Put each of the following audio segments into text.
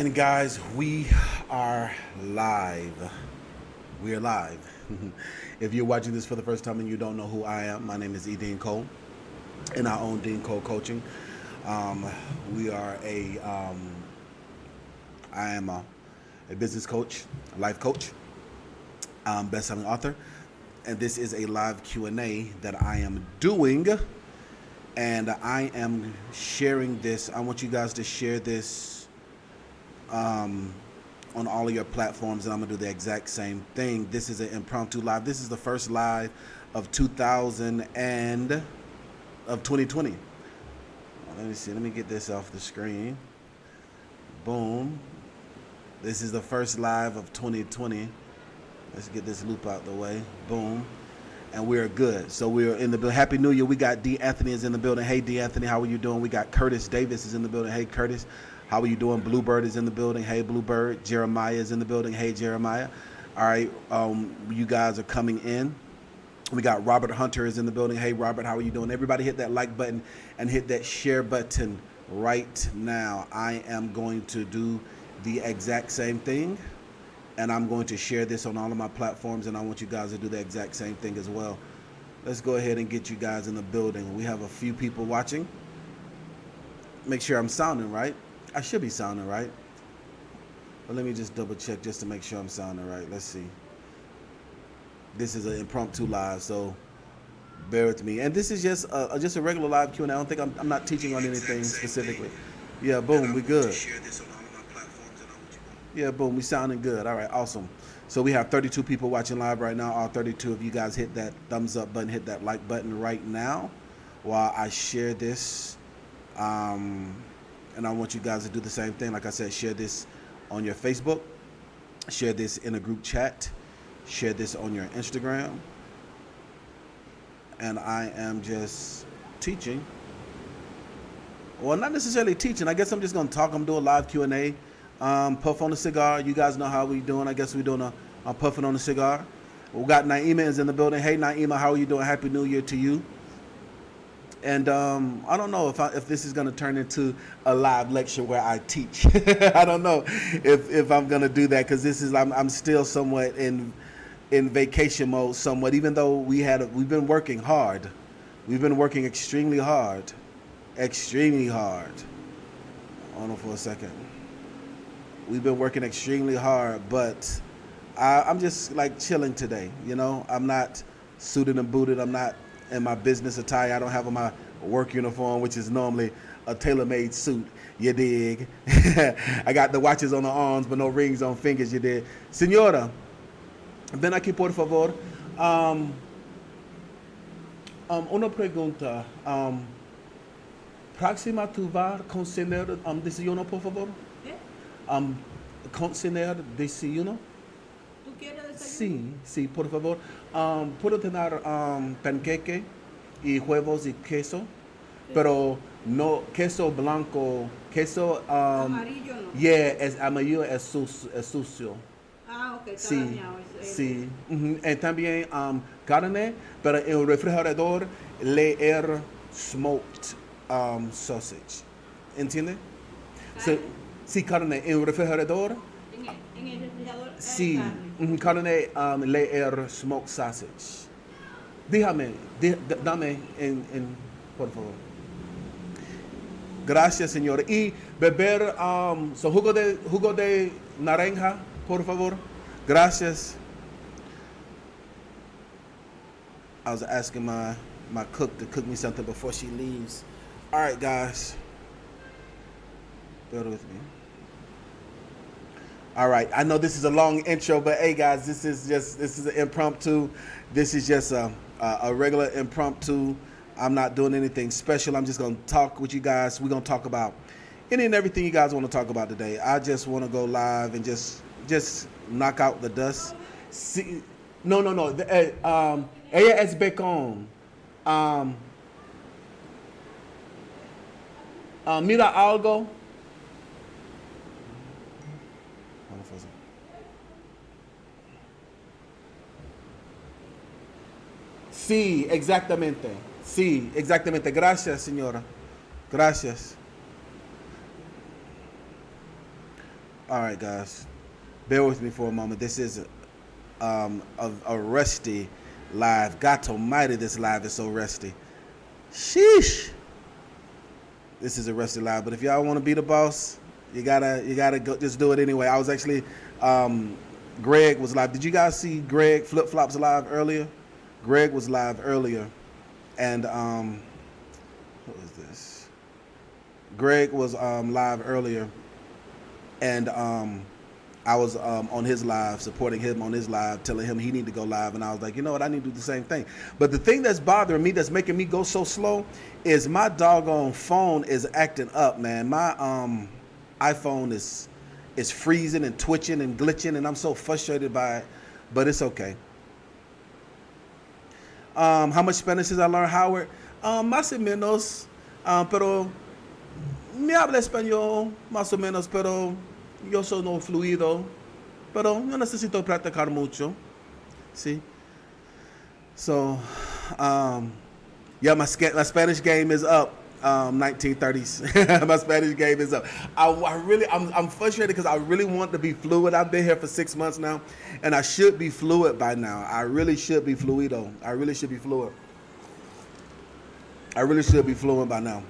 And guys, we are live. We are live. If you're watching this for the first time and you don't know who I am, my name is E.DeanCole, and I own DeanCole Coaching. We are I am a business coach, a life coach, best-selling author, and this is a live Q&A that I am doing, and I am sharing this. I want you guys to share this on all of your platforms, and I'm gonna do the exact same thing. This is an impromptu live. This is the first live of 2020. Let me see. Let me get this off the screen. Boom. This is the first live of 2020. Let's get this loop out the way. Boom. And we're good. So we're in the building. Happy New Year. We got D. Anthony is in the building. Hey, D. Anthony, how are you doing? We got Curtis Davis is in the building. Hey, Curtis. How are you doing? Bluebird is in the building. Hey, Bluebird. Jeremiah is in the building. Hey, Jeremiah. All right. You guys are coming in. We got Robert Hunter is in the building. Hey, Robert, how are you doing? Everybody hit that like button and hit that share button right now. I am going to do the exact same thing, and I'm going to share this on all of my platforms, and I want you guys to do the exact same thing as well. Let's go ahead and get you guys in the building. We have a few people watching. Make sure I'm sounding right. I should be sounding right. But let me just double check just to make sure I'm sounding right. Let's see. This is an impromptu live, so bear with me. And this is just a regular live Q&A. I don't think I'm not teaching on anything specifically. Yeah, boom, we good. Yeah, boom, we sounding good. All right, awesome. So we have 32 people watching live right now. All 32 of you guys hit that thumbs up button, hit that like button right now while I share this. And I want you guys to do the same thing. Like I said, share this on your Facebook, share this in a group chat, share this on your Instagram. And I am just teaching. Well, not necessarily teaching. I guess I'm just going to talk. I'm doing a live Q&A. Puff on a cigar. You guys know how we doing. I guess we're doing a puffing on a cigar. We got Naima is in the building. Hey, Naima, how are you doing? Happy New Year to you. And I don't know if this is going to turn into a live lecture where I teach. I don't know if I'm going to do that, because this is I'm still somewhat in vacation mode somewhat, even though we've been working hard. We've been working extremely hard. Hold on for a second. We've been working extremely hard, but I'm just like chilling today. You know, I'm not suited and booted. I'm not in my business attire. I don't have on my work uniform, which is normally a tailor-made suit. You dig? I got the watches on the arms, but no rings on fingers. You dig? Señora, ven aquí por favor. Una pregunta. Próxima tu vas a considerar desayuno, por favor? ¿Eh? Considerar desayuno. ¿Tú quieres desayuno? Sí, por favor. Puedo tener panqueque y huevos y queso, sí. Pero no queso blanco, queso amarillo no. Yeah, es amarillo, es sucio. Ah, ok, está Sí, dañado. sí. Y también carne, pero en el refrigerador leer smoked sausage. ¿Entiende? Sí, carne en el refrigerador. En el refrigerador. Sí, carne leer smoked sausage. Dame por favor. Gracias, señor. Y beber jugo de naranja, por favor. Gracias. I was asking my cook to cook me something before she leaves. All right, guys. Bear with me. All right, I know this is a long intro, but hey, guys, this is an impromptu. This is just a regular impromptu. I'm not doing anything special. I'm just going to talk with you guys. We're going to talk about any and everything you guys want to talk about today. I just want to go live and just knock out the dust. See, no. Ella es bacon. Mira algo. Sí, exactamente. Sí, exactamente. Gracias, señora. Gracias. All right, guys. Bear with me for a moment. This is a rusty live. God almighty, this live is so rusty. Sheesh. This is a rusty live. But if y'all want to be the boss, you gotta go, just do it anyway. I was actually, Greg was live. Did you guys see Greg Flip Flops live earlier? Greg was live earlier. And, what was this? Greg was live earlier. And I was on his live, supporting him on his live, telling him he need to go live. And I was like, you know what, I need to do the same thing. But the thing that's bothering me, that's making me go so slow, is my doggone phone is acting up, man. My iPhone is freezing and twitching and glitching, and I'm so frustrated by it. But it's okay. How much Spanish did I learn, Howard? Más o menos, pero me habla español, más o menos, pero yo soy no fluido, pero yo necesito practicar mucho. See? So, yeah, my Spanish game is up. 1930s. My Spanish game is up. I'm frustrated because I really want to be fluid. I've been here for 6 months now, and I should be fluid by now. I really should be fluido. I really should be fluid. I really should be fluent by now,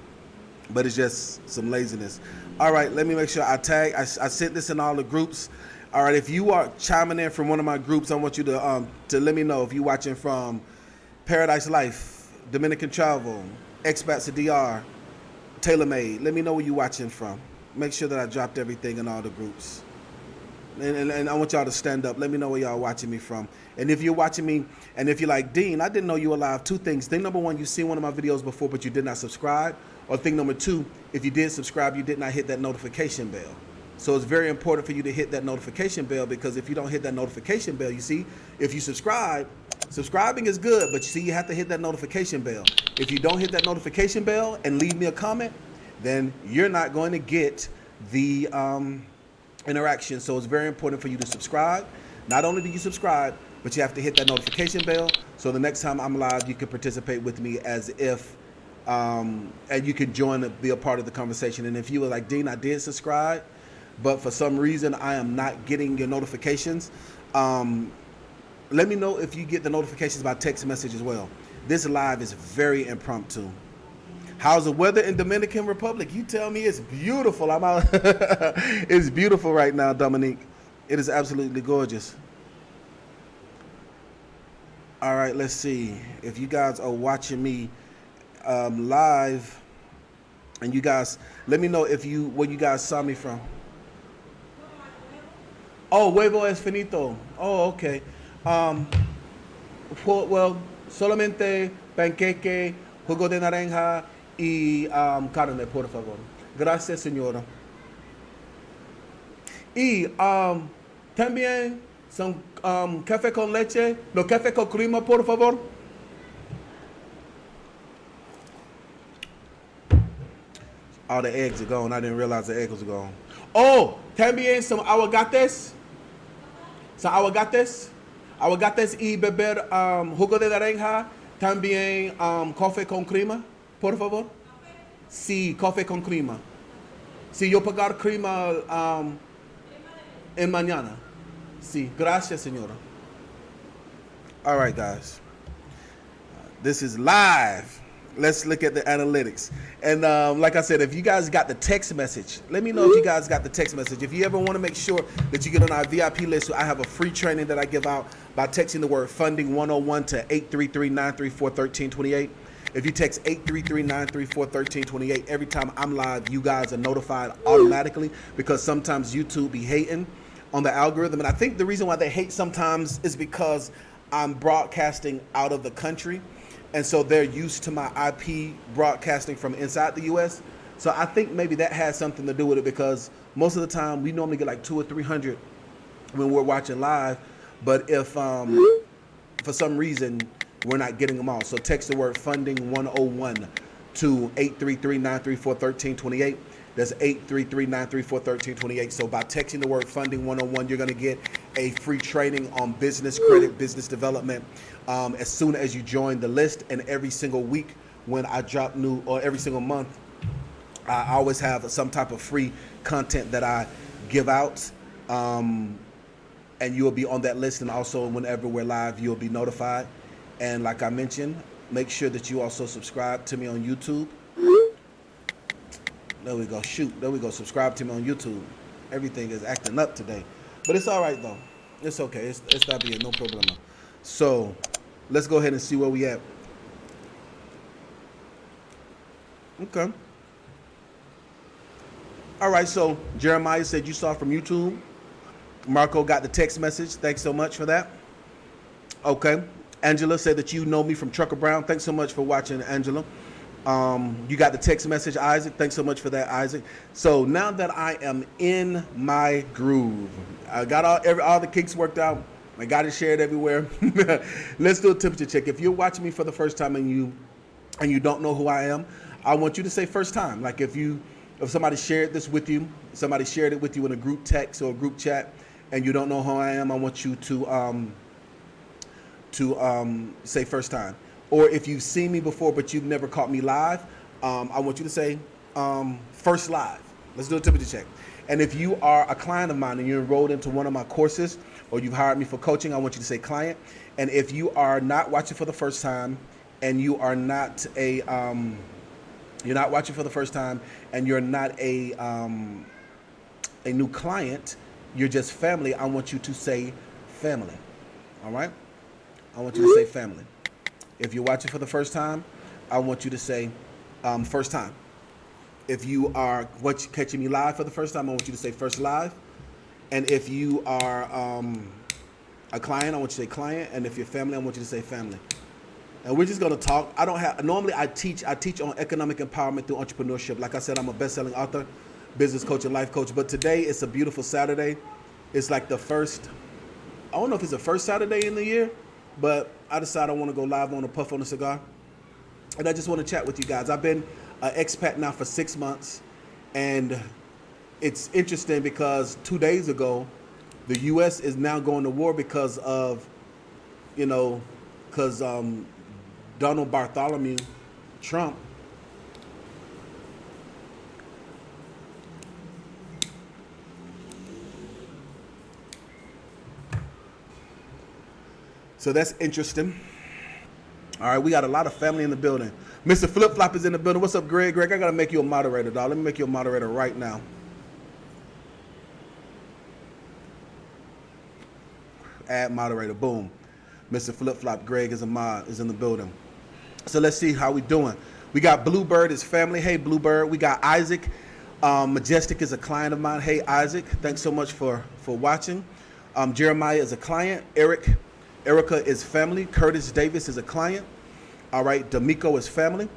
but it's just some laziness. All right, let me make sure I tag. I sent this in all the groups. All right, if you are chiming in from one of my groups, I want you to let me know if you're watching from Paradise Life, Dominican Travel, Expats to DR, TaylorMade. Let me know where you're watching from. Make sure that I dropped everything in all the groups. And I want y'all to stand up. Let me know where y'all watching me from. And if you're watching me, and if you're like, Dean, I didn't know you were live. Two things. Thing number one, you've seen one of my videos before, but you did not subscribe. Or thing number two, if you did subscribe, you did not hit that notification bell. So it's very important for you to hit that notification bell, because if you don't hit that notification bell, you see, if you subscribe, subscribing is good, but you see, you have to hit that notification bell. If you don't hit that notification bell and leave me a comment, then you're not going to get the interaction. So it's very important for you to subscribe. Not only do you subscribe, but you have to hit that notification bell, so the next time I'm live, you can participate with me as if, and you can join, be a part of the conversation. And if you were like, Dean, I did subscribe, but for some reason I am not getting your notifications, let me know if you get the notifications by text message as well. This live is very impromptu. How's the weather in Dominican Republic? You tell me. It's beautiful. I'm out. It's beautiful right now, Dominique. It is absolutely gorgeous. All right, let's see. If you guys are watching me live, and you guys, let me know if where you guys saw me from. Oh, huevo es finito. Oh, okay. Well, solamente panqueque, jugo de naranja y carne, por favor. Gracias, señora. Y también son café con leche, no café con crema, por favor. All the eggs are gone. I didn't realize the eggs was gone. Oh, también some aguacates. Some aguacates. Aguacates y beber jugo de naranja. También café con crema, por favor. Sí, café con crema. Sí, yo pagar crema en mañana. Sí, gracias, señora. All right, guys. This is live. Let's look at the analytics. And like I said, if you guys got the text message, let me know if you guys got the text message. If you ever want to make sure that you get on our VIP list, so I have a free training that I give out by texting the word funding 101 to 833-934-1328. If you text 833-934-1328, every time I'm live, you guys are notified automatically, because sometimes YouTube be hating on the algorithm. And I think the reason why they hate sometimes is because I'm broadcasting out of the country. And so they're used to my IP broadcasting from inside the U.S. So I think maybe that has something to do with it, because most of the time we normally get like 200 or 300 when we're watching live. But if for some reason we're not getting them all, so text the word funding 101 to 833-934-1328. That's 833-934-1328. So by texting the word funding 101, you're going to get a free training on business credit, business development, as soon as you join the list. And every single week when I drop new, or every single month, I always have some type of free content that I give out. And you'll be on that list, and also whenever we're live, you'll be notified. And like I mentioned, make sure that you also subscribe to me on YouTube. There we go. Shoot. There we go. Subscribe to me on YouTube. Everything is acting up today. But it's all right, though. It's okay. It's not being no problem. So let's go ahead and see where we at. Okay. All right. So Jeremiah said you saw from YouTube. Marco got the text message. Thanks so much for that. Okay. Angela said that you know me from Trucker Brown. Thanks so much for watching, Angela. You got the text message, Isaac. Thanks so much for that, Isaac. So now that I am in my groove, I got all the kinks worked out. I got it shared everywhere. Let's do a temperature check. If you're watching me for the first time and you don't know who I am, I want you to say first time. Like if somebody shared this with you, somebody shared it with you in a group text or a group chat, and you don't know who I am, I want you to say first time. Or if you've seen me before but you've never caught me live, I want you to say first live. Let's do a temperature check. And if you are a client of mine and you're enrolled into one of my courses or you've hired me for coaching, I want you to say client. And if you are not watching for the first time and you are not you're not watching for the first time and you're not a new client, you're just family, I want you to say family. All right? I want you to say family. If you're watching for the first time, I want you to say first time. If you are catching me live for the first time, I want you to say first live. And if you are a client, I want you to say client. And if you're family, I want you to say family. And we're just going to talk. Normally I teach on economic empowerment through entrepreneurship. Like I said, I'm a best-selling author, business coach, and life coach. But today it's a beautiful Saturday. It's like the first, I don't know if it's the first Saturday in the year, but I decided I want to go live on a puff on a cigar. And I just want to chat with you guys. I've been an expat now for 6 months. And it's interesting because 2 days ago, the U.S. is now going to war because of, Donald Bartholomew Trump So that's interesting. All right, we got a lot of family in the building. Mr. Flip Flop is in the building. What's up, Greg? Greg, I got to make you a moderator, dog. Let me make you a moderator right now. Add moderator. Boom. Mr. Flip Flop, Greg is in the building. So let's see how we doing. We got Bluebird is family. Hey, Bluebird. We got Isaac. Majestic is a client of mine. Hey, Isaac. Thanks so much for watching. Jeremiah is a client. Erica is family. Curtis Davis is a client. All right. D'Amico is family.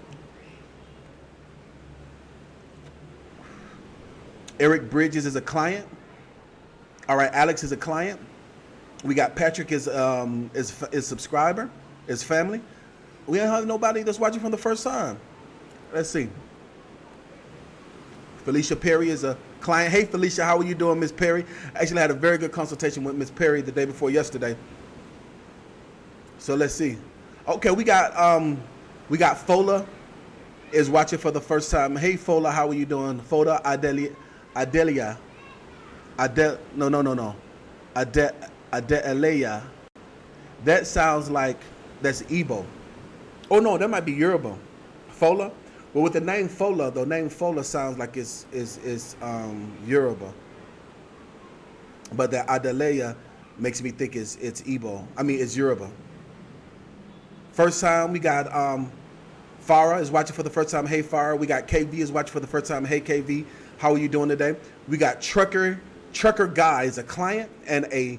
Eric Bridges is a client. All right. Alex is a client. We got Patrick is subscriber, is family. We don't have nobody that's watching from the first time. Let's see. Felicia Perry is a client. Hey, Felicia, how are you doing, Miss Perry? I actually had a very good consultation with Miss Perry the day before yesterday. So let's see. Okay, we got Fola is watching for the first time. Hey, Fola, how are you doing? Fola Adelia. Adelia. That sounds like that's Igbo. Oh no, that might be Yoruba. Fola. Well, with the name Fola, the name Fola sounds like it's Yoruba. But the Adelia makes me think it's Igbo. I mean, it's Yoruba. First time we got Farah is watching for the first time. Hey Farah. We got KV is watching for the first time. Hey KV. How are you doing today? We got Trucker Guy is a client and a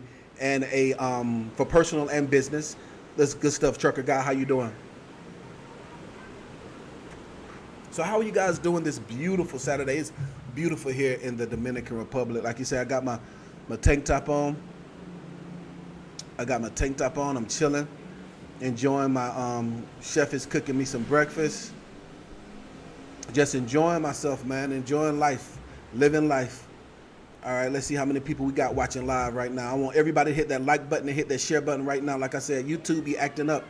for personal and business. That's good stuff. Trucker Guy, how you doing? So how are you guys doing this beautiful Saturday? It's beautiful here in the Dominican Republic. Like you said, I got my tank top on. I'm chilling, enjoying my chef is cooking me some breakfast. Just enjoying myself, man. Enjoying life, living life. All right, let's see how many people we got watching live right now. I want everybody to hit that like button and hit that share button right now. Like I said, YouTube be acting up.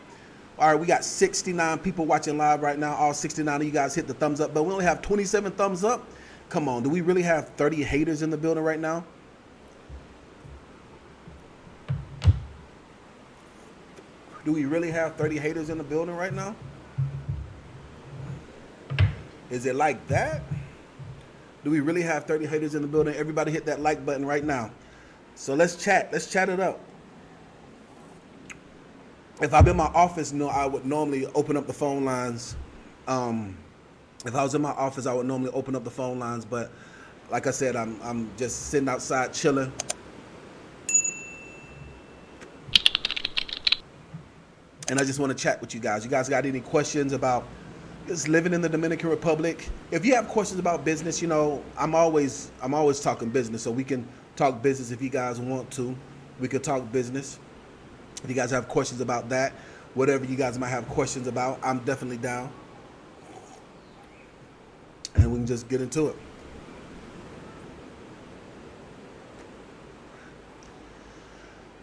All right, we got 69 people watching live right now. All 69 of you guys hit the thumbs up, but we only have 27 thumbs up. Come on, do we really have 30 haters in the building right now? Do we really have 30 haters in the building right now? Is it like that? Do we really have 30 haters in the building? Everybody hit that like button right now. So let's chat. Let's chat it up. If I'm in my office, I would normally open up the phone lines. If I was in my office, I would normally open up the phone lines. But like I said, I'm just sitting outside chilling. And I just want to chat with you guys. You guys got any questions about just living in the Dominican Republic? If you have questions about business, I'm always talking business. So we can talk business if you guys want to. We could talk business. If you guys have questions about that, whatever you guys might have questions about, I'm definitely down. And we can just get into it.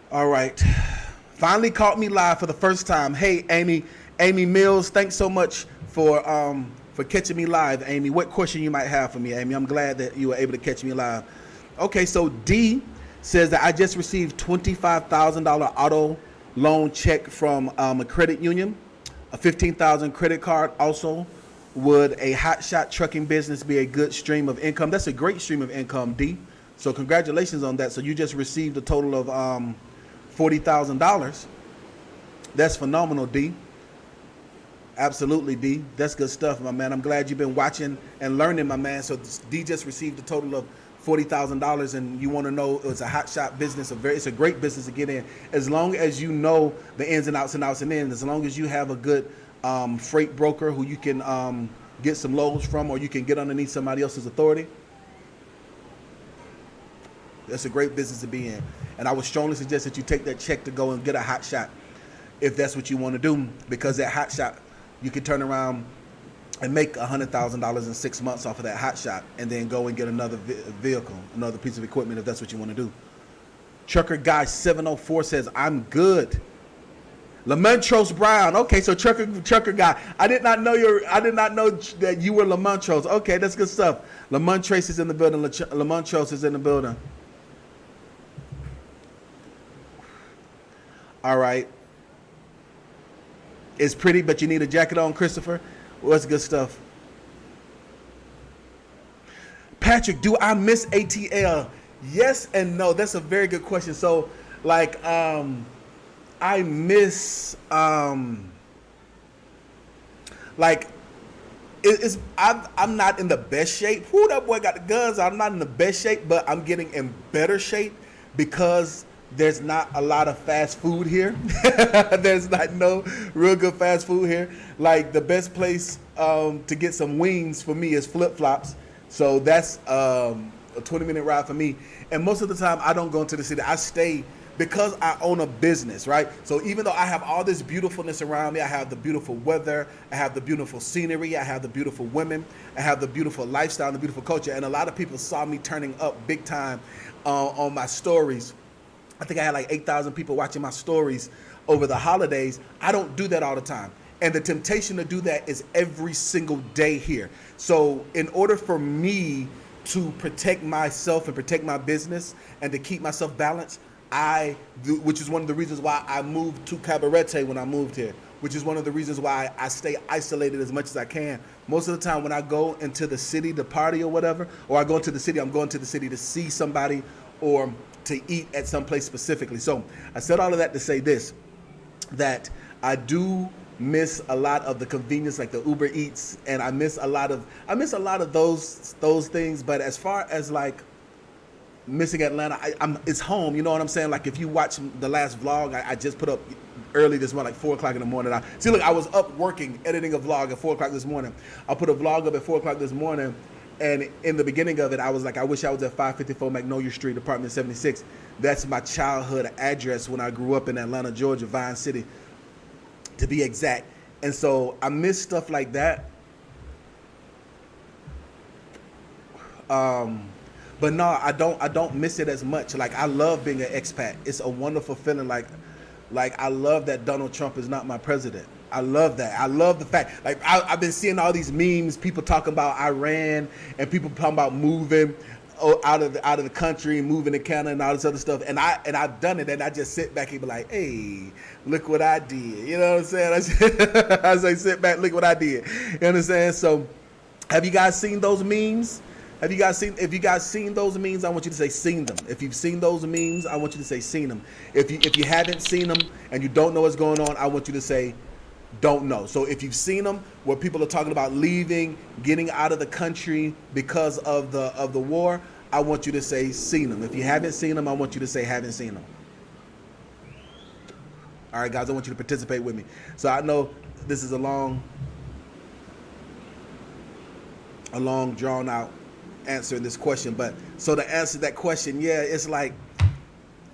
All right. Finally caught me live for the first time. Hey, Amy Mills, thanks so much for catching me live, Amy. What question you might have for me, Amy? I'm glad that you were able to catch me live. Okay, so D says that I just received $25,000 auto loan check from a credit union, a $15,000 credit card. Also, would a hotshot trucking business be a good stream of income? That's a great stream of income, D. So congratulations on that. So you just received a total of $40,000. That's phenomenal, D. Absolutely, D. That's good stuff, my man. I'm glad you've been watching and learning, my man. So D just received a total of $40,000, and you want to know it's a hot shot business. It's a great business to get in, as long as you know the ins and outs and outs and ins. As long as you have a good freight broker who you can get some loads from, or you can get underneath somebody else's authority. That's a great business to be in. And I would strongly suggest that you take that check to go and get a hot shot if that's what you want to do, because that hot shot, you can turn around and make $100,000 in 6 months off of that hot shot, and then go and get another vehicle, another piece of equipment, if that's what you want to do. Trucker Guy 704 says, I'm good. Lamontros Brown. Okay, so Trucker Guy. I did not know that you were Lamontros. Okay, that's good stuff. Lamontros is in the building. Lamontros is in the building. All right. It's pretty, but you need a jacket on, Christopher. Well, that's good stuff. Patrick, do I miss ATL? Yes and no. That's a very good question. So, I miss, I'm not in the best shape. Who that boy got the guns? I'm not in the best shape, but I'm getting in better shape because there's not a lot of fast food here. There's no real good fast food here. Like, the best place to get some wings for me is Flip Flops. So that's a 20-minute ride for me. And most of the time, I don't go into the city. I stay because I own a business, right? So even though I have all this beautifulness around me, I have the beautiful weather, I have the beautiful scenery, I have the beautiful women, I have the beautiful lifestyle and the beautiful culture. And a lot of people saw me turning up big time on my stories. I think I had like 8,000 people watching my stories over the holidays. I don't do that all the time. And the temptation to do that is every single day here. So in order for me to protect myself and protect my business and to keep myself balanced, which is one of the reasons why I moved to Cabarete when I moved here, which is one of the reasons why I stay isolated as much as I can. Most of the time when I go into the city to party or whatever, or I go into the city, I'm going to the city to see somebody or to eat at some place specifically. So I said all of that to say this, that I do miss a lot of the convenience, like the Uber Eats, and I miss a lot of those things. But as far as like missing Atlanta, it's home. You know what I'm saying? Like, if you watch the last vlog I just put up early this morning, like 4 o'clock in the morning. I was up working, editing a vlog at 4 o'clock this morning. I put a vlog up at 4 o'clock this morning, and in the beginning of it, I was like, I wish I was at 554 Magnolia Street, apartment 76. That's my childhood address when I grew up in Atlanta, Georgia, Vine City, to be exact. And so I miss stuff like that. But no, I don't miss it as much. Like, I love being an expat. It's a wonderful feeling. Like I love that Donald Trump is not my president. I love that. I love the fact, like, I've been seeing all these memes, people talking about Iran and people talking about moving. out of the country, moving to Canada and all this other stuff. And I've done it, and I just sit back and be like, hey, look what I did. You know what I'm saying? I say, sit back, look what I did. You understand? So, have you guys seen those memes? If you guys seen those memes, I want you to say seen them. If you've seen those memes, I want you to say seen them. If you haven't seen them and you don't know what's going on, I want you to say don't know. So if you've seen them where people are talking about leaving, getting out of the country because of the war, I want you to say seen them. If you haven't seen them, I want you to say haven't seen them. All right, guys, I want you to participate with me. So I know this is a long drawn out answering this question, but so to answer that question, yeah, it's like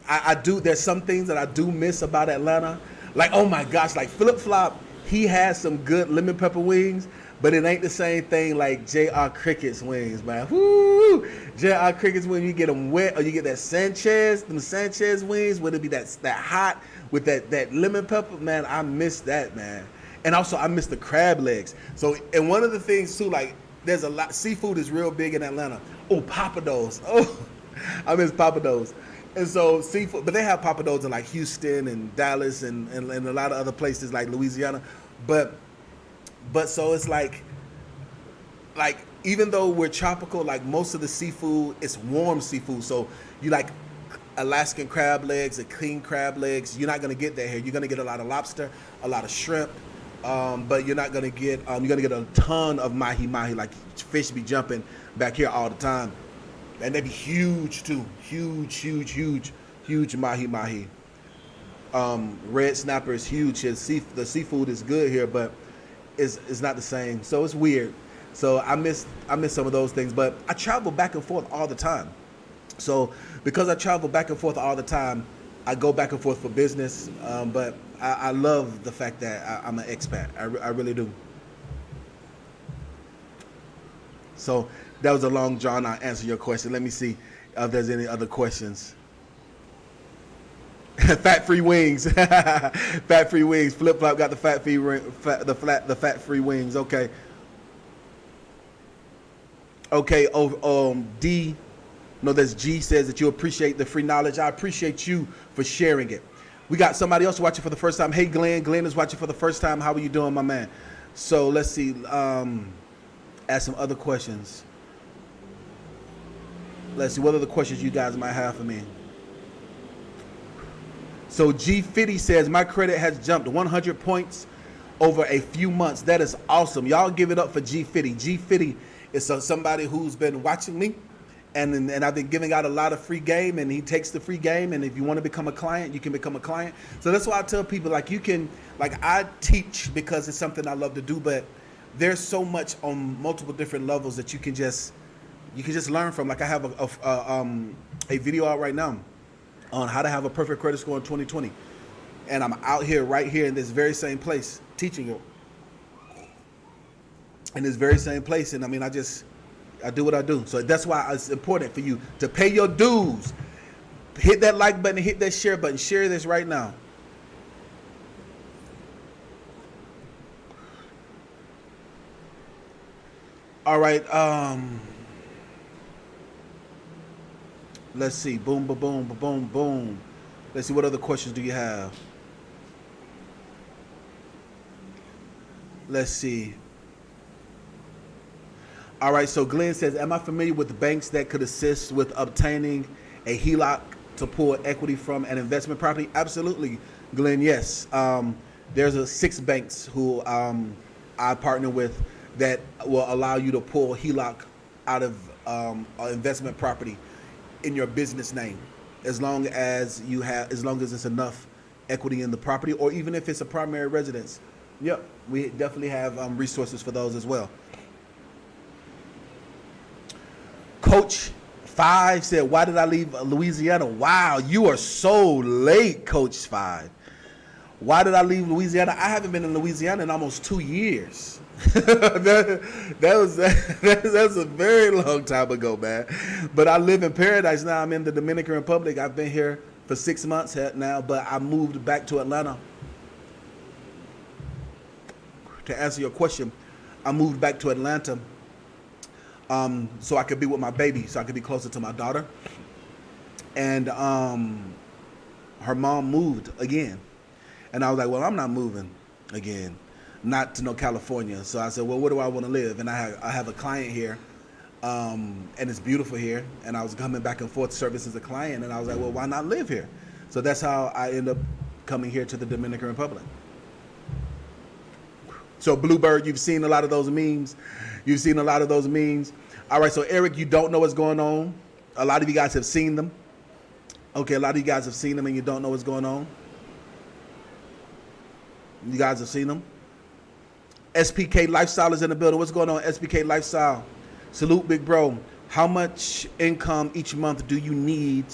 I do, there's some things that I do miss about Atlanta. Like, oh my gosh, like Flip Flop, he has some good lemon pepper wings, but it ain't the same thing like J.R. Cricket's wings, man. Woo! J.R. Cricket's wings, you get them wet, or you get that Sanchez wings, would it be that hot with that lemon pepper, man? I miss that, man. And also I miss the crab legs. So, and one of the things too, like, there's a lot, seafood is real big in Atlanta. Oh, papados. Oh, I miss papados. And so seafood, but they have papados in like Houston and Dallas and a lot of other places like Louisiana. But so it's like even though we're tropical, like most of the seafood, it's warm seafood. So you like Alaskan crab legs and king crab legs, you're not gonna get that here. You're gonna get a lot of lobster, a lot of shrimp. But you're not gonna get you're gonna get a ton of mahi, like fish be jumping back here all the time, and they be huge too, huge mahi. Red snapper is huge. The seafood is good here, but it's not the same. So it's weird. So I miss some of those things, but I travel back and forth all the time. So because I travel back and forth all the time, I go back and forth for business, but I love the fact that I'm an expat. I really do. So that was a long drawn out answer your question. Let me see if there's any other questions. Fat-free wings. Fat-free wings. Flip Flop got the fat-free wings. Okay. Okay. D. No, that's G says that you appreciate the free knowledge. I appreciate you for sharing it. We got somebody else watching for the first time. Hey, Glenn. Glenn is watching for the first time. How are you doing, my man? So let's see. Ask some other questions. Let's see what other questions you guys might have for me. So G Fitty says my credit has jumped 100 points over a few months. That is awesome. Y'all give it up for G Fitty. G Fitty is somebody who's been watching me. And I've been giving out a lot of free game, and he takes the free game, and if you want to become a client, you can become a client. So that's why I tell people, like, you can, like, I teach because it's something I love to do, but there's so much on multiple different levels that you can just learn from. Like, I have a video out right now on how to have a perfect credit score in 2020, and I'm out here right here in this very same place teaching it in this very same place. And I mean, I do what I do. So that's why it's important for you to pay your dues. Hit that like button, hit that share button. Share this right now. All right. Let's see. Boom, boom, boom, boom, boom. Let's see. What other questions do you have? Let's see. All right, so Glenn says, am I familiar with the banks that could assist with obtaining a HELOC to pull equity from an investment property? Absolutely, Glenn, yes. There's 6 banks who I partner with that will allow you to pull HELOC out of an investment property in your business name, as long as it's enough equity in the property, or even if it's a primary residence. Yep, we definitely have resources for those as well. Coach 5 said, why did I leave Louisiana? Wow, you are so late, Coach 5. Why did I leave Louisiana? I haven't been in Louisiana in almost 2 years. That's a very long time ago, man. But I live in paradise now. I'm in the Dominican Republic. I've been here for 6 months now, but I moved back to Atlanta. To answer your question, I moved back to Atlanta so I could be with my baby, so I could be closer to my daughter. And her mom moved again. And I was like, well, I'm not moving again, not to no California. So I said, well, where do I want to live? And I have a client here, and it's beautiful here. And I was coming back and forth servicing a client, and I was like, well, why not live here? So that's how I end up coming here to the Dominican Republic. So Bluebird, you've seen a lot of those memes. You've seen a lot of those memes. All right, so Eric, you don't know what's going on. A lot of you guys have seen them. Okay, a lot of you guys have seen them and you don't know what's going on. You guys have seen them. SPK Lifestyle is in the building. What's going on, SPK Lifestyle? Salute, big bro. How much income each month do you need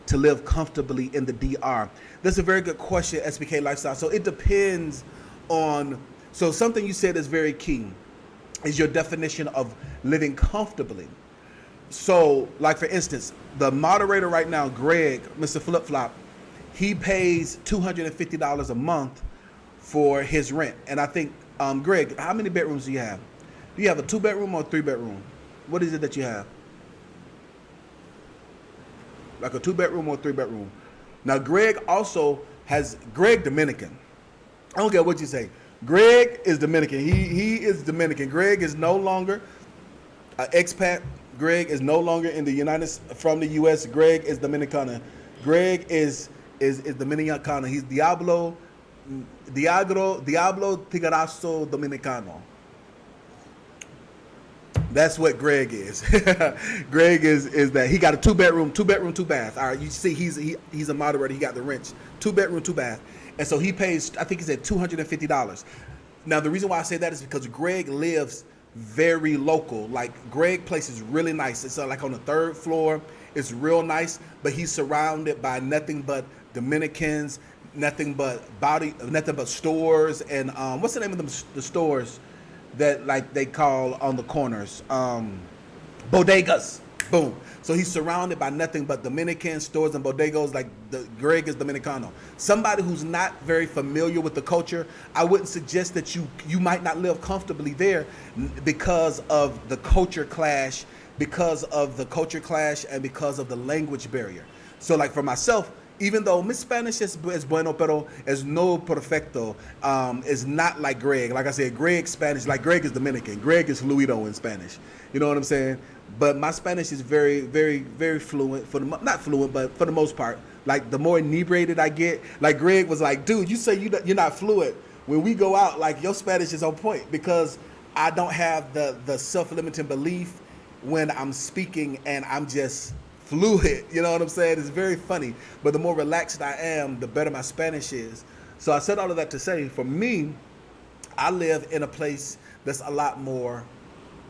to live comfortably in the DR? That's a very good question, SPK Lifestyle. So it depends on, so something you said is very key, is your definition of living comfortably. So, like for instance, the moderator right now, Greg, Mr. Flip Flop, he pays $250 a month for his rent. And I think, Greg, how many bedrooms do you have? Do you have a 2-bedroom or a 3-bedroom? What is it that you have? Like a 2-bedroom or a 3-bedroom? Now, Greg also has, Greg Dominican. I don't care what you say. Greg is Dominican. He is Dominican. Greg is no longer an expat. Greg is no longer in the from the U.S. Greg is Dominicana. Greg is Dominicana. He's Diablo Tigarazo Dominicano. That's what Greg is. Greg is that he got a 2-bedroom, 2-bath. All right, you see, he's a moderator. He got the rents, 2-bedroom, 2-bath, and so he pays. I think he said $250. Now the reason why I say that is because Greg lives very local. Like Greg place is really nice. It's like on the 3rd floor. It's real nice, but he's surrounded by nothing but Dominicans, nothing but stores, and what's the name of the stores that like they call on the corners? Bodegas. Boom. So he's surrounded by nothing but Dominican stores and bodegas. Like Greg is Dominicano. Somebody who's not very familiar with the culture, I wouldn't suggest that you might not live comfortably there because of the culture clash, and because of the language barrier. So like for myself, even though mi Spanish es bueno, pero es no perfecto, is not like Greg. Like I said, Greg's Spanish, like Greg is Dominican. Greg is fluido in Spanish. You know what I'm saying? But my Spanish is very, very, very fluent. Not fluent, but for the most part. Like the more inebriated I get, like Greg was like, dude, you say you're not fluent. When we go out, like your Spanish is on point because I don't have the self-limiting belief when I'm speaking and I'm just fluid. You know what I'm saying? It's very funny. But the more relaxed I am, the better my Spanish is. So I said all of that to say, for me, I live in a place that's a lot more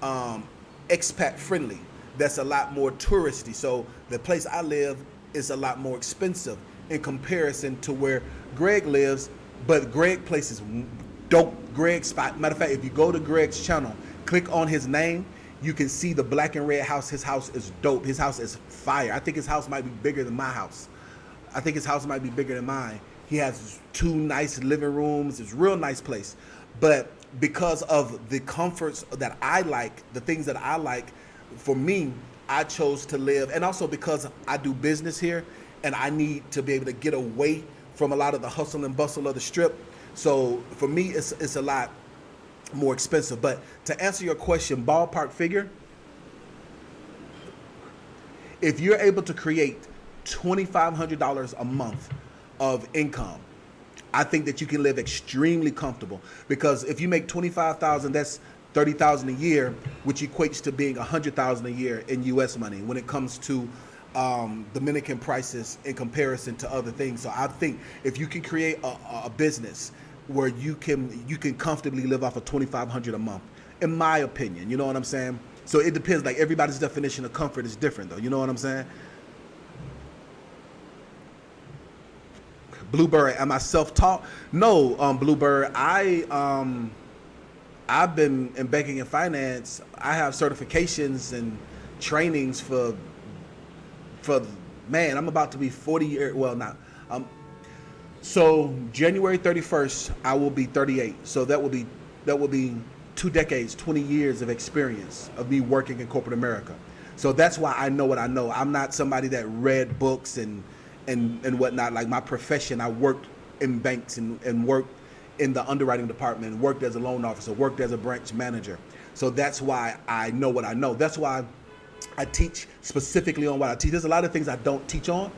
expat friendly, that's a lot more touristy. So the place I live is a lot more expensive in comparison to where Greg lives, but Greg place is dope. Greg's spot, matter of fact, if you go to Greg's channel, click on his name, you can see the black and red house. His house is dope. His house is fire. I think his house might be bigger than my house. I think his house might be bigger than mine. He has 2 nice living rooms. It's a real nice place. But because of the comforts that I like, the things that I like, for me, I chose to live. And also because I do business here and I need to be able to get away from a lot of the hustle and bustle of the strip. So for me, it's a lot more expensive. But to answer your question, ballpark figure, if you're able to create $2,500 a month of income, I think that you can live extremely comfortable. Because if you make $25,000, that's $30,000 a year, which equates to being $100,000 a year in U.S. money when it comes to Dominican prices in comparison to other things. So I think if you can create a business where you can comfortably live off of $2,500 a month, in my opinion, you know what I'm saying? So it depends. Like everybody's definition of comfort is different, though. You know what I'm saying? Bluebird, am I self-taught? No, Bluebird. I've been in banking and finance. I have certifications and trainings for man. I'm about to be 40 years. Well, not. So January 31st, I will be 38. So that will be 2 decades, 20 years of experience of me working in corporate America. So that's why I know what I know. I'm not somebody that read books and whatnot. Like my profession, I worked in banks and worked in the underwriting department, worked as a loan officer, worked as a branch manager. So that's why I know what I know. That's why I teach specifically on what I teach. There's a lot of things I don't teach on.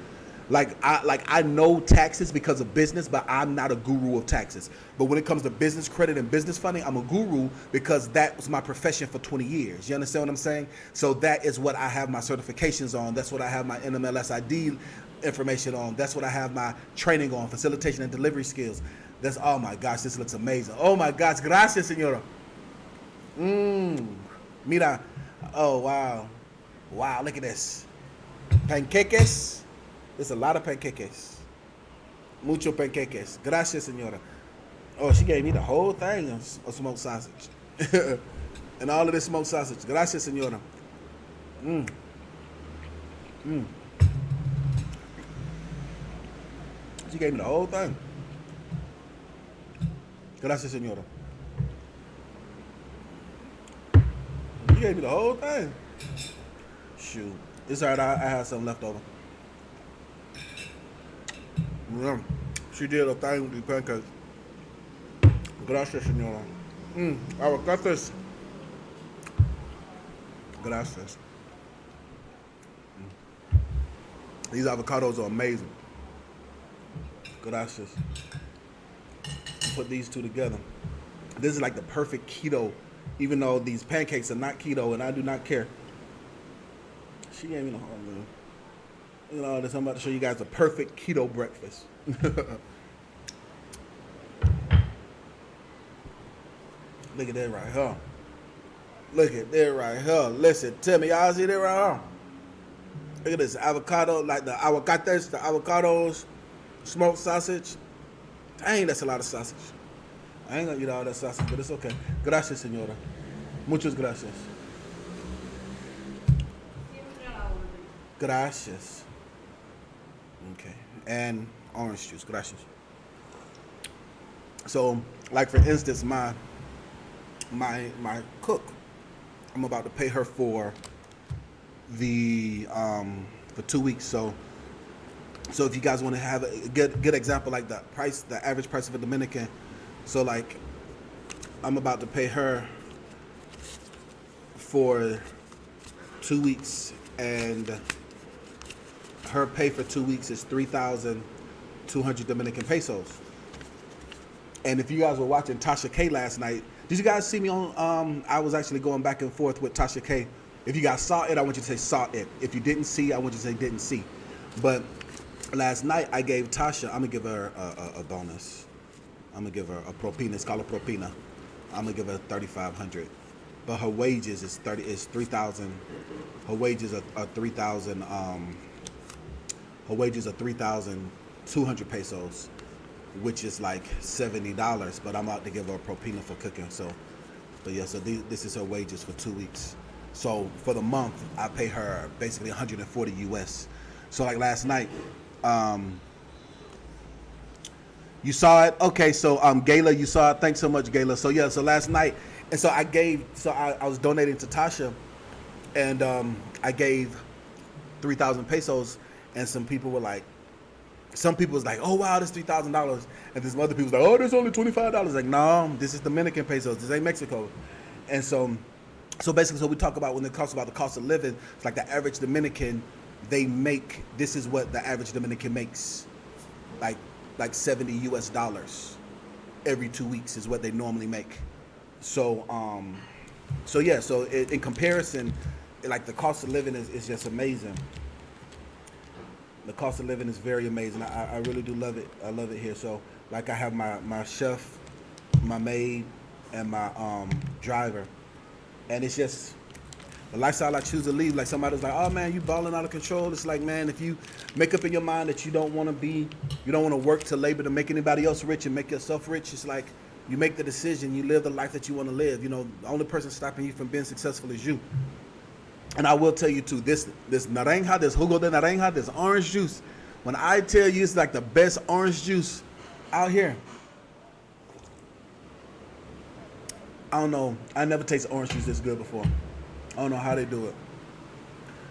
I know taxes because of business, but I'm not a guru of taxes. But when it comes to business credit and business funding, I'm a guru because that was my profession for 20 years. You understand what I'm saying? So that is what I have my certifications on. That's what I have my NMLS-ID information on. That's what I have my training on, facilitation and delivery skills. That's, oh my gosh, this looks amazing. Oh my gosh, gracias, señora. Mira. Oh, wow. Wow, look at this. Panqueques. There's a lot of panqueques. Mucho panqueques. Gracias, señora. Oh, she gave me the whole thing of smoked sausage. And all of this smoked sausage. Gracias, señora. She gave me the whole thing. Gracias, señora. She gave me the whole thing. Shoot. It's alright, I had something left over. Yeah, she did a thing with the pancakes. Gracias, señora. Aguacates. Gracias. These avocados are amazing. Gracias. Put these two together. This is like the perfect keto, even though these pancakes are not keto, and I do not care. She gave me the whole thing. You know, I'm about to show you guys a perfect keto breakfast. Look at that right here. Look at that right here. Listen, tell me, y'all see that right here? Look at this avocado, like the aguacates, the avocados, smoked sausage. Dang, that's a lot of sausage. I ain't gonna eat all that sausage, but it's okay. Gracias, señora. Muchas gracias. Gracias. Okay, and orange juice. Gracias. So, like for instance, my cook, I'm about to pay her for the for 2 weeks. So if you guys want to have a good example, like the average price of a Dominican. So like, I'm about to pay her for 2 weeks, and her pay for 2 weeks is 3,200 Dominican pesos. And if you guys were watching Tasha K last night, did you guys see me on, I was actually going back and forth with Tasha K. If you guys saw it, I want you to say saw it. If you didn't see, I want you to say didn't see. But last night I gave Tasha, I'm gonna give her a bonus. I'm gonna give her a propina, it's called a propina. I'm gonna give her 3,500. But her wages is 3,000. Her wages are 3,000. Her wages are 3,200 pesos, which is like $70. But I'm out to give her a propina for cooking. So, but yeah, so this is her wages for 2 weeks. So for the month, I pay her basically 140 US. So like last night, you saw it? Okay, so Gayla, you saw it. Thanks so much, Gayla. So yeah, so last night, and so I was donating to Tasha, and I gave 3,000 pesos, and some people was like, oh wow, this $3,000, and some other people was like, oh, there's only $25. Like, no, this is Dominican pesos. This ain't Mexico. And so basically, so we talk about when it talks about the cost of living, it's like the average Dominican, this is what the average Dominican makes, like $70 US every 2 weeks is what they normally make. So yeah, so in comparison, like the cost of living is just amazing. The cost of living is very amazing. I really do love it. I love it here. So like I have my chef, my maid, and my driver, and it's just the lifestyle I choose to lead. Like somebody's like, oh man, you balling out of control. It's like, man, if you make up in your mind that you don't want to work to labor to make anybody else rich and make yourself rich, it's like you make the decision, you live the life that you want to live. You know, the only person stopping you from being successful is you. And I will tell you too, this naranja, this jugo de naranja, this orange juice, when I tell you it's like the best orange juice out here. I don't know. I never tasted orange juice this good before. I don't know how they do it.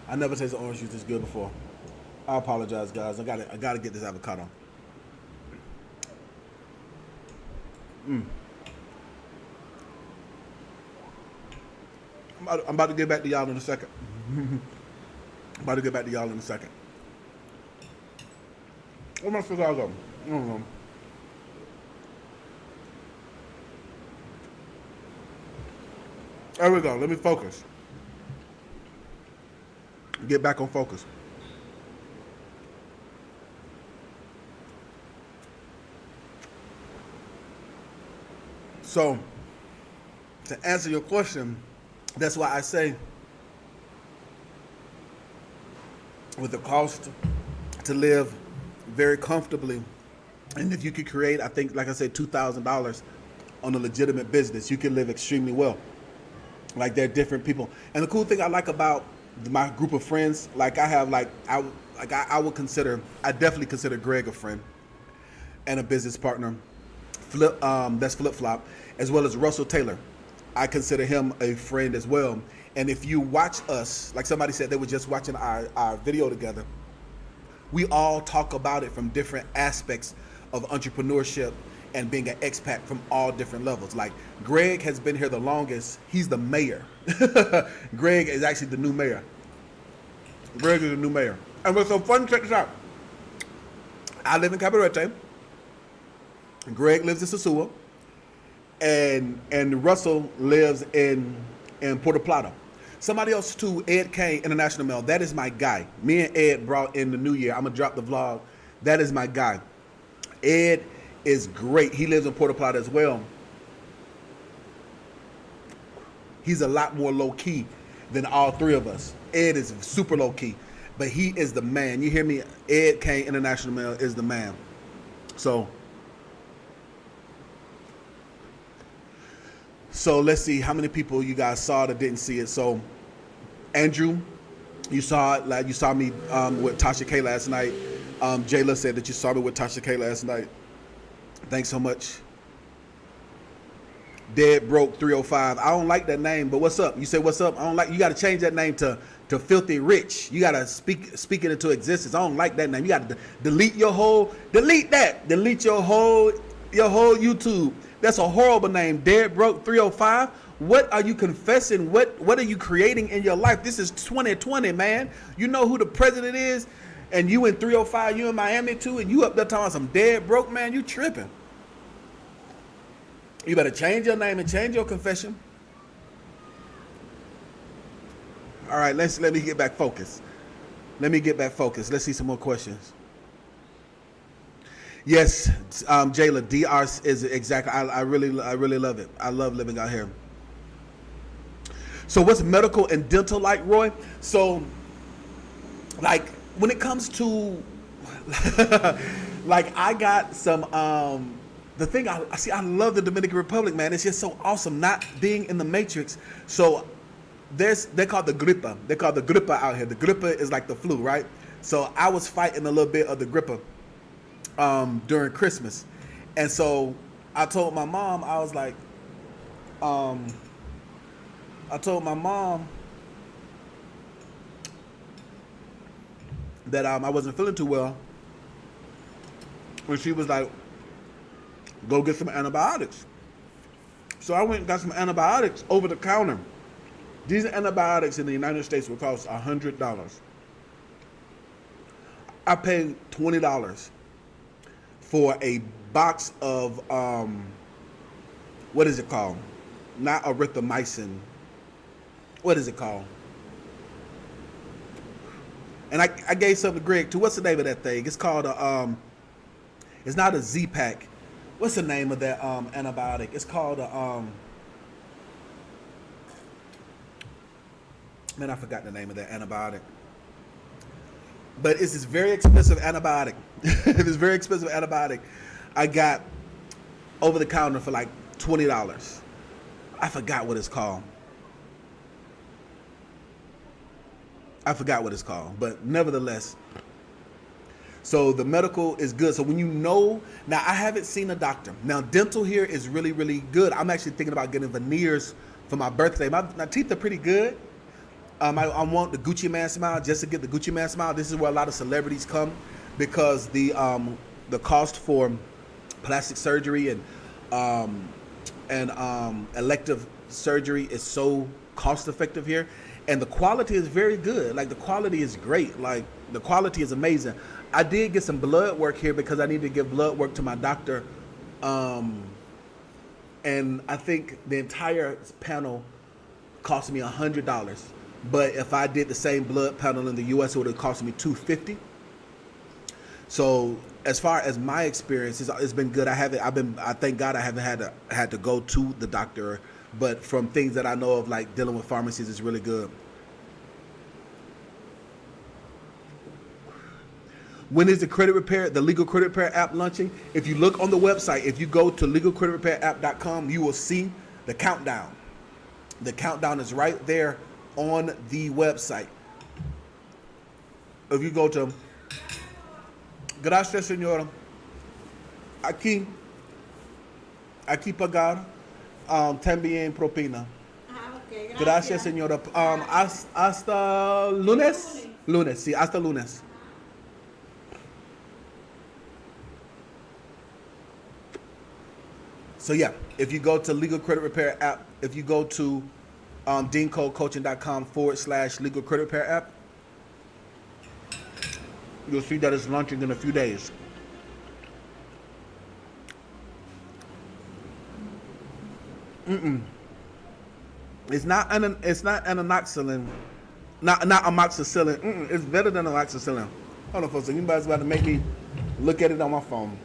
I never tasted orange juice this good before. I apologize, guys. I gotta get this avocado. I'm about to get back to y'all in a second. Where my cigar go? I don't know. There we go. Let me focus. Get back on focus. So, to answer your question, that's why I say with the cost to live very comfortably, and if you could create, I think, like I said, $2,000 on a legitimate business, you can live extremely well. Like, they're different people. And the cool thing I like about my group of friends, like I have, I definitely consider Greg a friend and a business partner. That's Flip Flop, as well as Russell Taylor. I consider him a friend as well. And if you watch us, like somebody said, they were just watching our video together. We all talk about it from different aspects of entrepreneurship and being an expat from all different levels. Like, Greg has been here the longest. He's the mayor. Greg is actually the new mayor. Greg is the new mayor. And what's so fun, check this out. I live in Cabarete. Greg lives in Sosua. And Russell lives in Puerto Plata. Somebody else too, Ed Kane, International Mail. That is my guy. Me and Ed brought in the new year. I'm going to drop the vlog. That is my guy. Ed is great. He lives in Puerto Plata as well. He's a lot more low-key than all three of us. Ed is super low-key, but he is the man. You hear me? Ed Kane, International Mail, is the man. So let's see how many people you guys saw that didn't see it. So Andrew, you saw it. Like, you saw me with Tasha K last night. Jayla said that you saw me with Tasha K last night. Thanks so much. Dead Broke 305. I don't like that name, but what's up? You say what's up? I don't like. You got to change that name to Filthy Rich. You got to speak it into existence. I don't like that name. You got to delete your whole. Delete that. Delete your whole YouTube. That's a horrible name. Dead Broke 305. What are you confessing? What are you creating in your life? This is 2020, man. You know who the president is? And you in 305, you in Miami too, and you up there talking some dead broke, man, you tripping. You better change your name and change your confession. All right, let me get back focused. Let's see some more questions. Yes, Jayla, DR is exactly. I really love it. I love living out here. So what's medical and dental like, Roy? So, like, when it comes to, like, I got some, the thing I love the Dominican Republic, man. It's just so awesome not being in the Matrix. So they call the gripa. They call the gripa out here. The gripa is like the flu, right? So I was fighting a little bit of the gripa during Christmas. And so I told my mom, I was like, I told my mom that I wasn't feeling too well. And she was like, go get some antibiotics. So I went and got some antibiotics over the counter. These antibiotics in the United States would cost $100. I paid $20 for a box of, what is it called? Not erythromycin. What is it called? And I gave some to Greg too. What's the name of that thing? It's called it's not a Z-Pack. What's the name of that antibiotic? It's called man, I forgot the name of that antibiotic. But it's this very expensive antibiotic. This very expensive antibiotic I got over the counter for like $20. I forgot what it's called. But nevertheless. So the medical is good. So when you know, now I haven't seen a doctor. Now dental here is really, really good. I'm actually thinking about getting veneers for my birthday. My teeth are pretty good. I want the Gucci Man smile just to get the Gucci Man smile. This is where a lot of celebrities come because the cost for plastic surgery and elective surgery is so cost effective here, and the quality is very good. Like the quality is great. Like the quality is amazing. I did get some blood work here because I need to give blood work to my doctor, and I think the entire panel cost me $100. But if I did the same blood panel in the U.S., it would have cost me $250. So as far as my experience, it's been good. I thank God I haven't had to go to the doctor, but from things that I know of, like dealing with pharmacies, it's really good. When is the legal credit repair app launching? If you look on the website, if you go to legalcreditrepairapp.com, you will see the countdown. The countdown is right there on the website. If you go to Gracias, señora. Aquí pagar también propina. Ok, Gracias, señora. Hasta lunes. Lunes, sí, hasta lunes. So yeah, if you go to Legal Credit Repair app, if you go to DeanColeCoaching.com/Legal Credit Repair app, you'll see that it's launching in a few days. It's not anoxylin, not amoxicillin. It's better than amoxicillin. Hold on, folks. Anybody's about to make me look at it on my phone.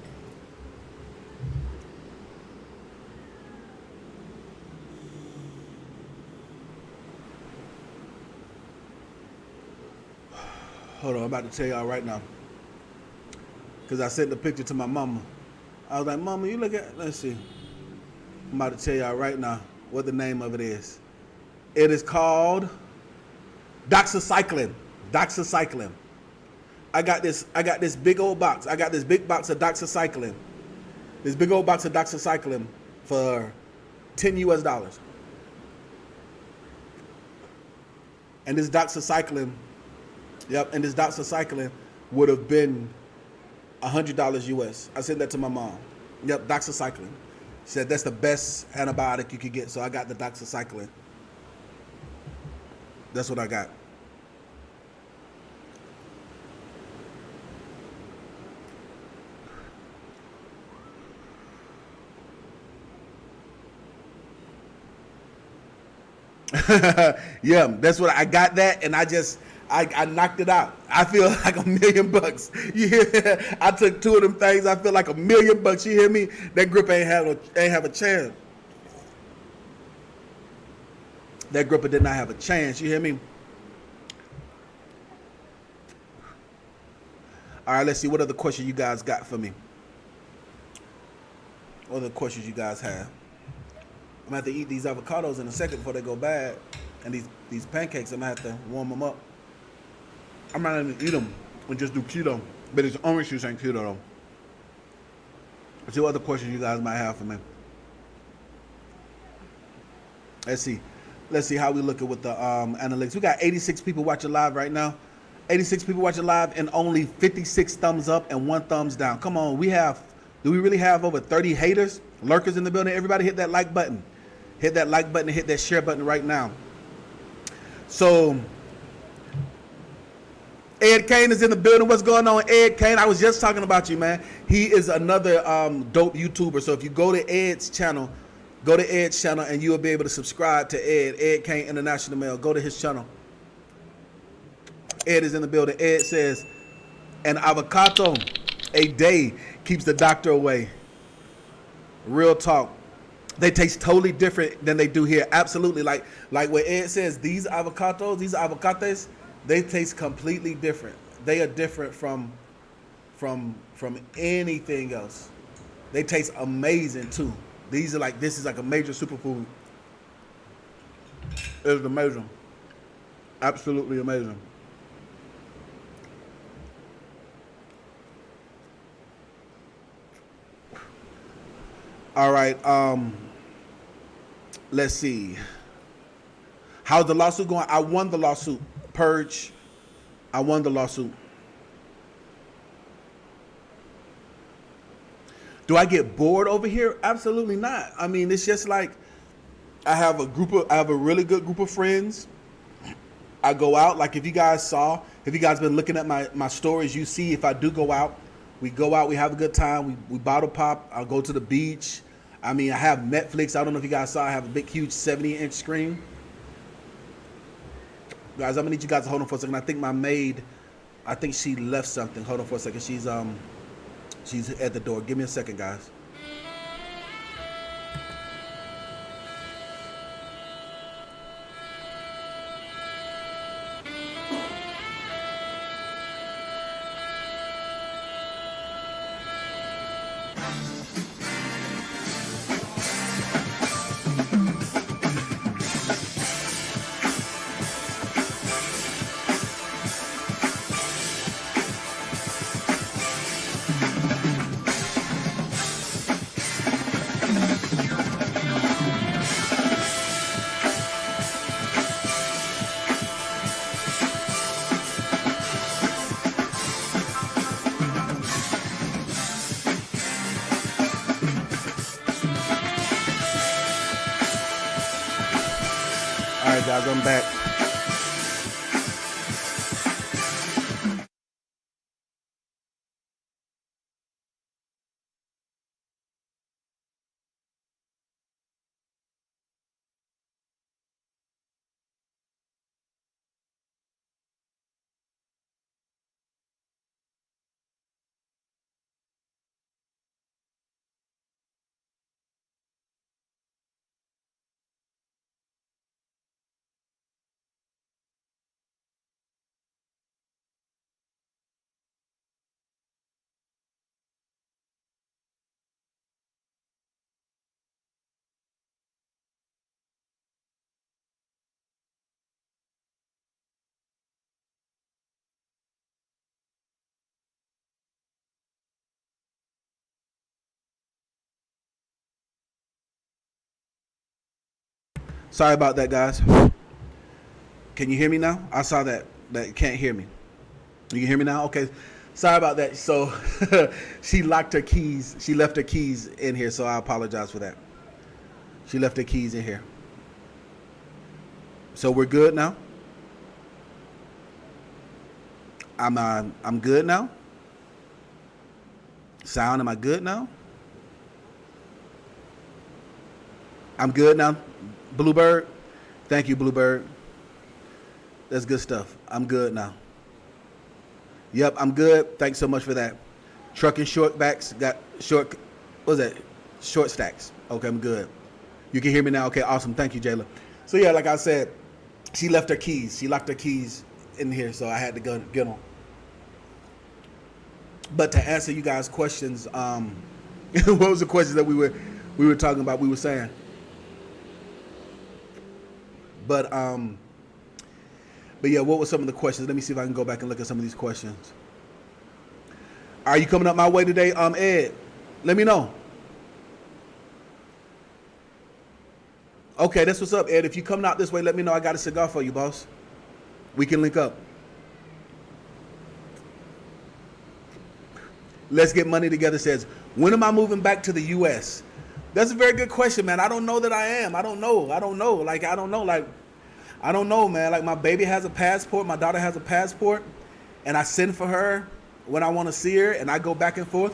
Hold on, I'm about to tell y'all right now. Because I sent the picture to my mama. I was like, Mama, you look at, let's see. I'm about to tell y'all right now what the name of it is. It is called doxycycline. Doxycycline. I got this big old box. I got this big box of doxycycline. This big old box of doxycycline for $10 US. And this doxycycline, and this doxycycline would have been $100 US. I sent that to my mom. Yep, doxycycline. She said that's the best antibiotic you could get. So I got the doxycycline. That's what I got. Yeah, that's what I got that, and I knocked it out. I feel like $1 million. Yeah, I took 2 of them things. I feel like $1 million. You hear me? That grip ain't have a chance. That gripper did not have a chance. You hear me? All right, let's see what other questions you guys got for me. What other questions you guys have? I'm gonna have to eat these avocados in a second before they go bad, and these pancakes I'm gonna have to warm them up. I'm not gonna eat them and just do keto, but it's orange juice ain't keto though. Let's see what other questions you guys might have for me. Let's see how we looking with the analytics. We got 86 people watching live right now. 86 people watching live and only 56 thumbs up and 1 thumbs down. Come on, do we really have over 30 haters, lurkers in the building? Everybody hit that like button. Hit that like button and hit that share button right now. So, Ed Kane is in the building. What's going on, Ed Kane? I was just talking about you, man. He is another dope YouTuber. So if you go to Ed's channel, and you'll be able to subscribe to Ed Kane International Mail. Go to his channel. Ed is in the building. Ed says, an avocado a day keeps the doctor away. Real talk. They taste totally different than they do here. Absolutely. Like what Ed says, these avocates, they taste completely different. They are different from anything else. They taste amazing too. This is like a major superfood. It's amazing. Absolutely amazing. All right. Let's see. How's the lawsuit going? I won the lawsuit. Purge. I won the lawsuit. Do I get bored over here? Absolutely not. I mean, it's just like I have a really good group of friends. I go out, like if you guys been looking at my stories, you see if I do go out, we have a good time, we bottle pop, I'll go to the beach. I mean, I have Netflix. I don't know if you guys saw, I have a big, huge 70-inch screen. Guys, I'm gonna need you guys to hold on for a second. I think my maid, she left something. Hold on for a second. She's at the door. Give me a second, guys. All right, guys, I'm back. Sorry about that, guys. Can you hear me now? I saw that you can't hear me. You can hear me now? Okay. Sorry about that. So she locked her keys. She left her keys in here, so I apologize for that. She left her keys in here. So we're good now? I'm good now? Sound, am I good now? I'm good now? Bluebird? Thank you, Bluebird. That's good stuff. I'm good now. Yep, I'm good. Thanks so much for that. Trucking short backs got short. What was that? Short stacks. Okay, I'm good. You can hear me now. Okay, awesome. Thank you, Jayla. So yeah, like I said, she left her keys. She locked her keys in here, so I had to go get them. But to answer you guys' questions, what was the question that we were talking about? We were saying, but yeah, what were some of the questions? Let me see if I can go back and look at some of these questions. Are you coming up my way today, Ed? Let me know. Okay, that's what's up, Ed. If you coming out this way, let me know. I got a cigar for you, boss. We can link up. Let's Get Money Together says, when am I moving back to the U.S.? That's a very good question, man. I don't know that I am. I don't know. Like, I don't know, man. Like, my baby has a passport. My daughter has a passport. And I send for her when I want to see her. And I go back and forth.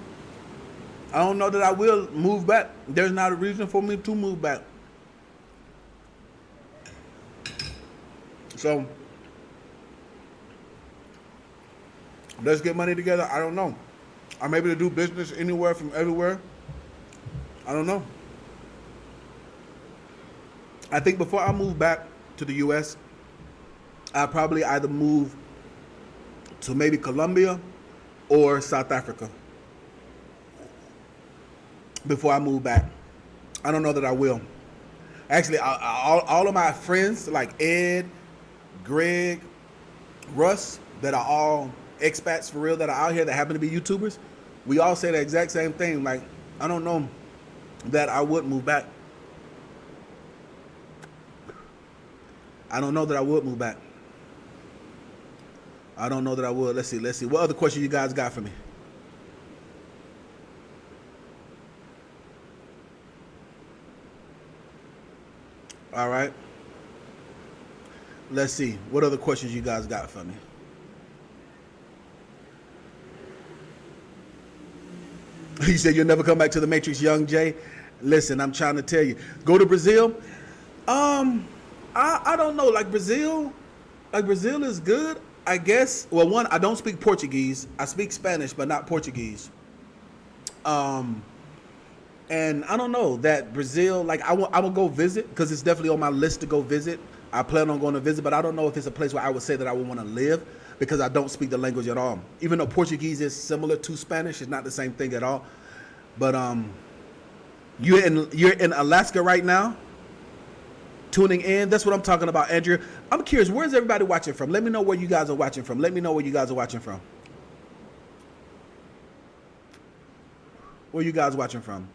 I don't know that I will move back. There's not a reason for me to move back. So, let's get money together. I don't know. I'm able to do business anywhere from everywhere. I don't know. I think before I move back to the U.S., I'll probably either move to maybe Colombia or South Africa before I move back. I don't know that I will. Actually, all of my friends, like Ed, Greg, Russ, that are all expats for real, that are out here that happen to be YouTubers, we all say the exact same thing. Like, I don't know that I would move back. I don't know that I would move back. I don't know that I would. Let's see. What other questions you guys got for me? All right. Let's see. What other questions you guys got for me? You said you'll never come back to the Matrix, Young Jay. Listen, I'm trying to tell you. Go to Brazil. I don't know. Like Brazil is good, I guess. Well, one, I don't speak Portuguese. I speak Spanish, but not Portuguese. And I don't know that Brazil, like I will go visit because it's definitely on my list to go visit. I plan on going to visit, but I don't know if it's a place where I would say that I would want to live because I don't speak the language at all. Even though Portuguese is similar to Spanish, it's not the same thing at all. But you're in Alaska right now, tuning in. That's what I'm talking about, Andrew. I'm curious, where's everybody watching from? Let me know where you guys are watching from. Let me know where you guys are watching from. Where you guys watching from?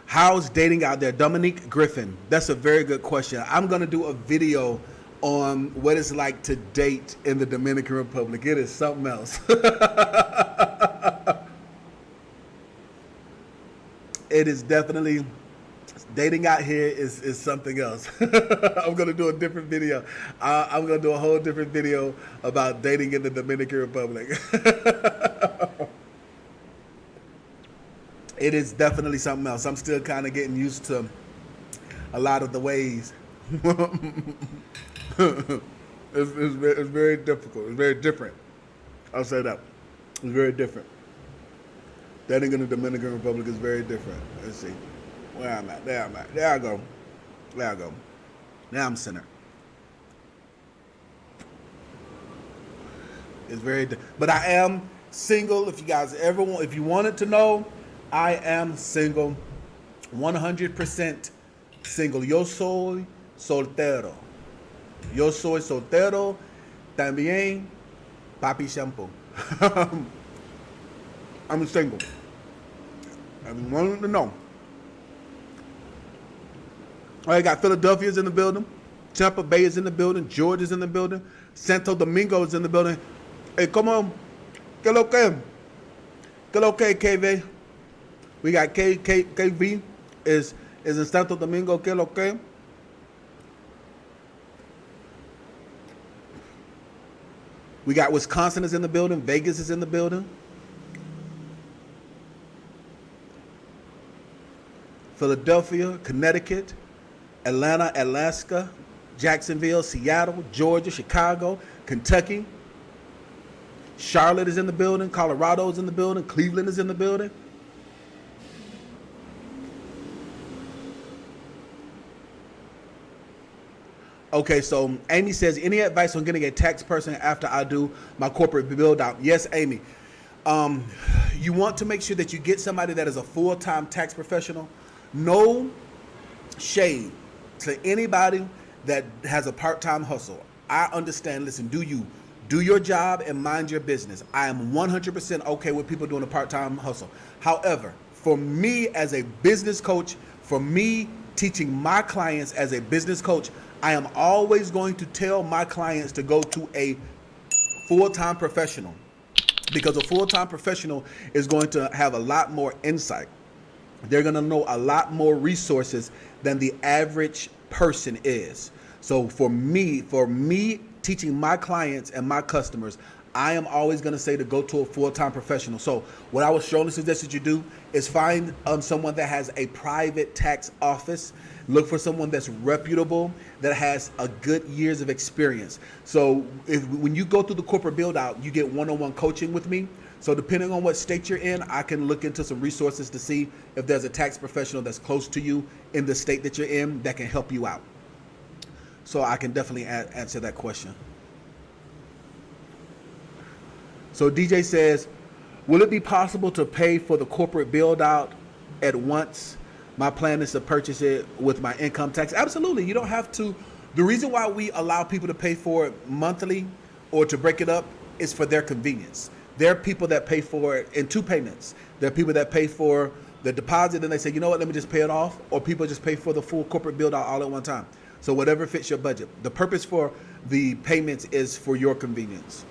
How's dating out there? Dominique Griffin. That's a very good question. I'm going to do a video on what it's like to date in the Dominican Republic. It is something else. It is definitely, dating out here is something else. I'm going to do a different video. I'm going to do a whole different video about dating in the Dominican Republic. It is definitely something else. I'm still kind of getting used to a lot of the ways. It's very difficult. It's very different. I'll say that. It's very different. Dating in the Dominican Republic is very different. Let's see. Where I'm at. There I'm at. There I go. Now I'm centered. It's very but I am single. If you guys ever want, if you wanted to know, I am single, 100% single. Yo soy soltero. Yo soy soltero, también papi shampoo. I'm single. I'm wanting to know. All right, got Philadelphia's in the building. Tampa Bay is in the building. Georgia's in the building. Santo Domingo is in the building. Hey, come on. ¿Qué lo que? ¿Qué lo que, KV? We got KV is in Santo Domingo. ¿Qué lo que? We got Wisconsin is in the building. Vegas is in the building. Philadelphia, Connecticut, Atlanta, Alaska, Jacksonville, Seattle, Georgia, Chicago, Kentucky. Charlotte is in the building. Colorado is in the building. Cleveland is in the building. Okay, so Amy says, any advice on getting a tax person after I do my corporate build out? Yes, Amy. You want to make sure that you get somebody that is a full-time tax professional. No shade to anybody that has a part-time hustle. I understand. Listen, do your job and mind your business. I am 100% okay with people doing a part-time hustle. However, for me as a business coach, for me teaching my clients as a business coach, I am always going to tell my clients to go to a full-time professional, because a full-time professional is going to have a lot more insight. They're going to know a lot more resources than the average person is. So for me teaching my clients and my customers, I am always going to say to go to a full-time professional. So what I would strongly suggest that you do is find someone that has a private tax office. Look for someone that's reputable, that has a good years of experience. So when you go through the corporate build out, you get one-on-one coaching with me. So depending on what state you're in, I can look into some resources to see if there's a tax professional that's close to you in the state that you're in that can help you out. So I can definitely answer that question. So DJ says, will it be possible to pay for the corporate build out at once? My plan is to purchase it with my income tax. Absolutely. You don't have to. The reason why we allow people to pay for it monthly or to break it up is for their convenience. There are people that pay for it in 2 payments. There are people that pay for the deposit and they say, you know what, let me just pay it off. Or people just pay for the full corporate build out all at one time. So whatever fits your budget. The purpose for the payments is for your convenience.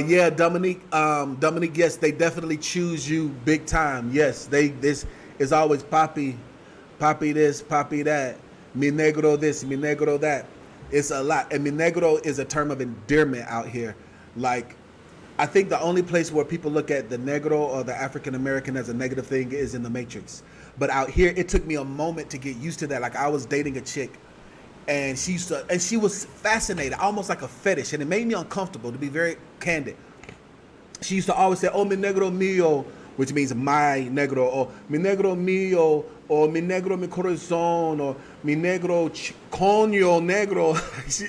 Yeah, Dominique. Dominique, yes, they definitely choose you big time. Yes, this is always Papi this, Papi that, mi negro this, mi negro that. It's a lot. And mi negro is a term of endearment out here. Like, I think the only place where people look at the negro or the African American as a negative thing is in the Matrix. But out here, it took me a moment to get used to that. Like, I was dating a chick, and she was fascinated, almost like a fetish, and it made me uncomfortable, to be very candid. She used to always say, "Oh, mi negro mío," which means my negro, or mi negro mío, or mi negro mi corazón, or mi negro coño negro.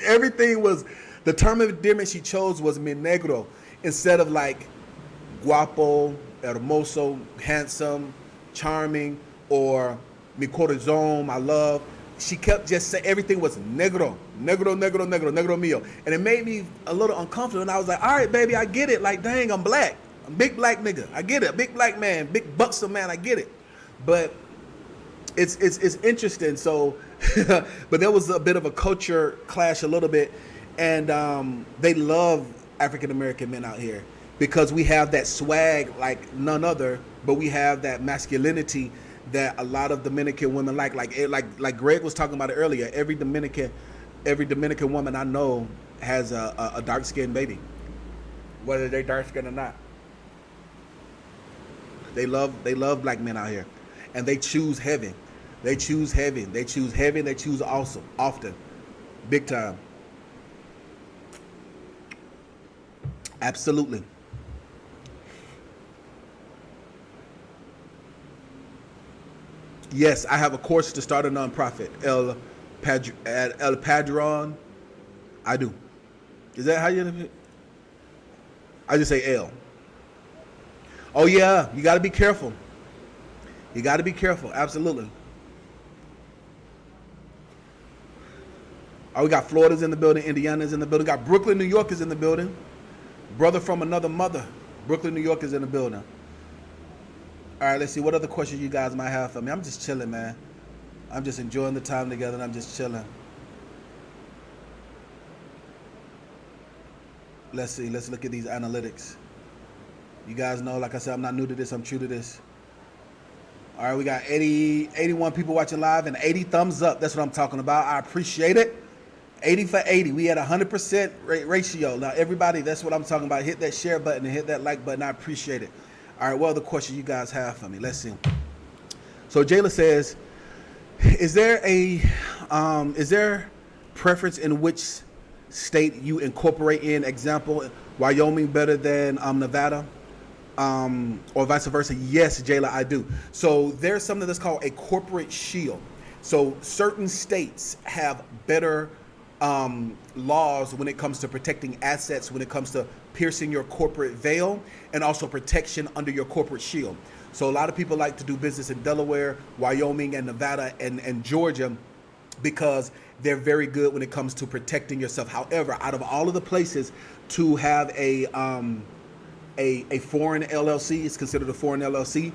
Everything was, the term of endearment she chose was mi negro, instead of like guapo, hermoso, handsome, charming, or mi corazón, my love. She kept just saying everything was negro, negro, negro, negro, negro mío. And it made me a little uncomfortable. And I was like, all right, baby, I get it. Like, dang, I'm black. I'm a big black nigga. I get it. Big black man, big buxom man. I get it. But it's interesting. So, but there was a bit of a culture clash a little bit. And they love African-American men out here because we have that swag like none other, but we have that masculinity that a lot of Dominican women like Greg was talking about it earlier. Every Dominican woman I know has a dark skinned baby, whether they're dark skinned or not. They love black men out here, and they choose heaven. They choose heaven. They choose heaven. They choose awesome often, big time. Absolutely. Yes, I have a course to start a nonprofit. El Padron. I do. Is that how you? I just say El. Oh yeah, you got to be careful. You got to be careful. Absolutely. Oh, we got Florida's in the building. Indiana's in the building. Got Brooklyn, New York is in the building. Brother from another mother. Brooklyn, New York is in the building. All right, let's see what other questions you guys might have for me. I'm just chilling, man. I'm just enjoying the time together, and I'm just chilling. Let's see. Let's look at these analytics. You guys know, like I said, I'm not new to this. I'm true to this. All right, we got 81 people watching live and 80 thumbs up. That's what I'm talking about. I appreciate it. 80 for 80. We had 100% ratio. Now, everybody, that's what I'm talking about. Hit that share button and hit that like button. I appreciate it. All right, what other questions you guys have for me? Let's see. So Jayla says, is there preference in which state you incorporate in? Example, Wyoming better than Nevada, or vice versa? Yes, Jayla, I do. So there's something that's called a corporate shield. So certain states have better laws when it comes to protecting assets, when it comes to piercing your corporate veil, and also protection under your corporate shield. So a lot of people like to do business in Delaware, Wyoming, and Nevada, and Georgia, because they're very good when it comes to protecting yourself. However, out of all of the places to have a foreign LLC, is considered a foreign LLC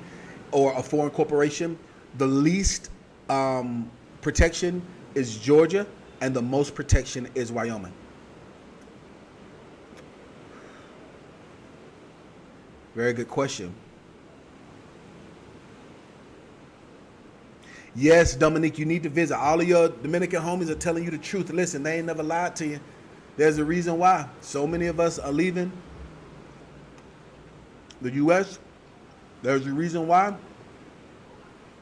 or a foreign corporation, the least protection is Georgia, and the most protection is Wyoming. Very good question. Yes, Dominique, you need to visit. All of your Dominican homies are telling you the truth. Listen, they ain't never lied to you. There's a reason why so many of us are leaving the U.S. There's a reason why.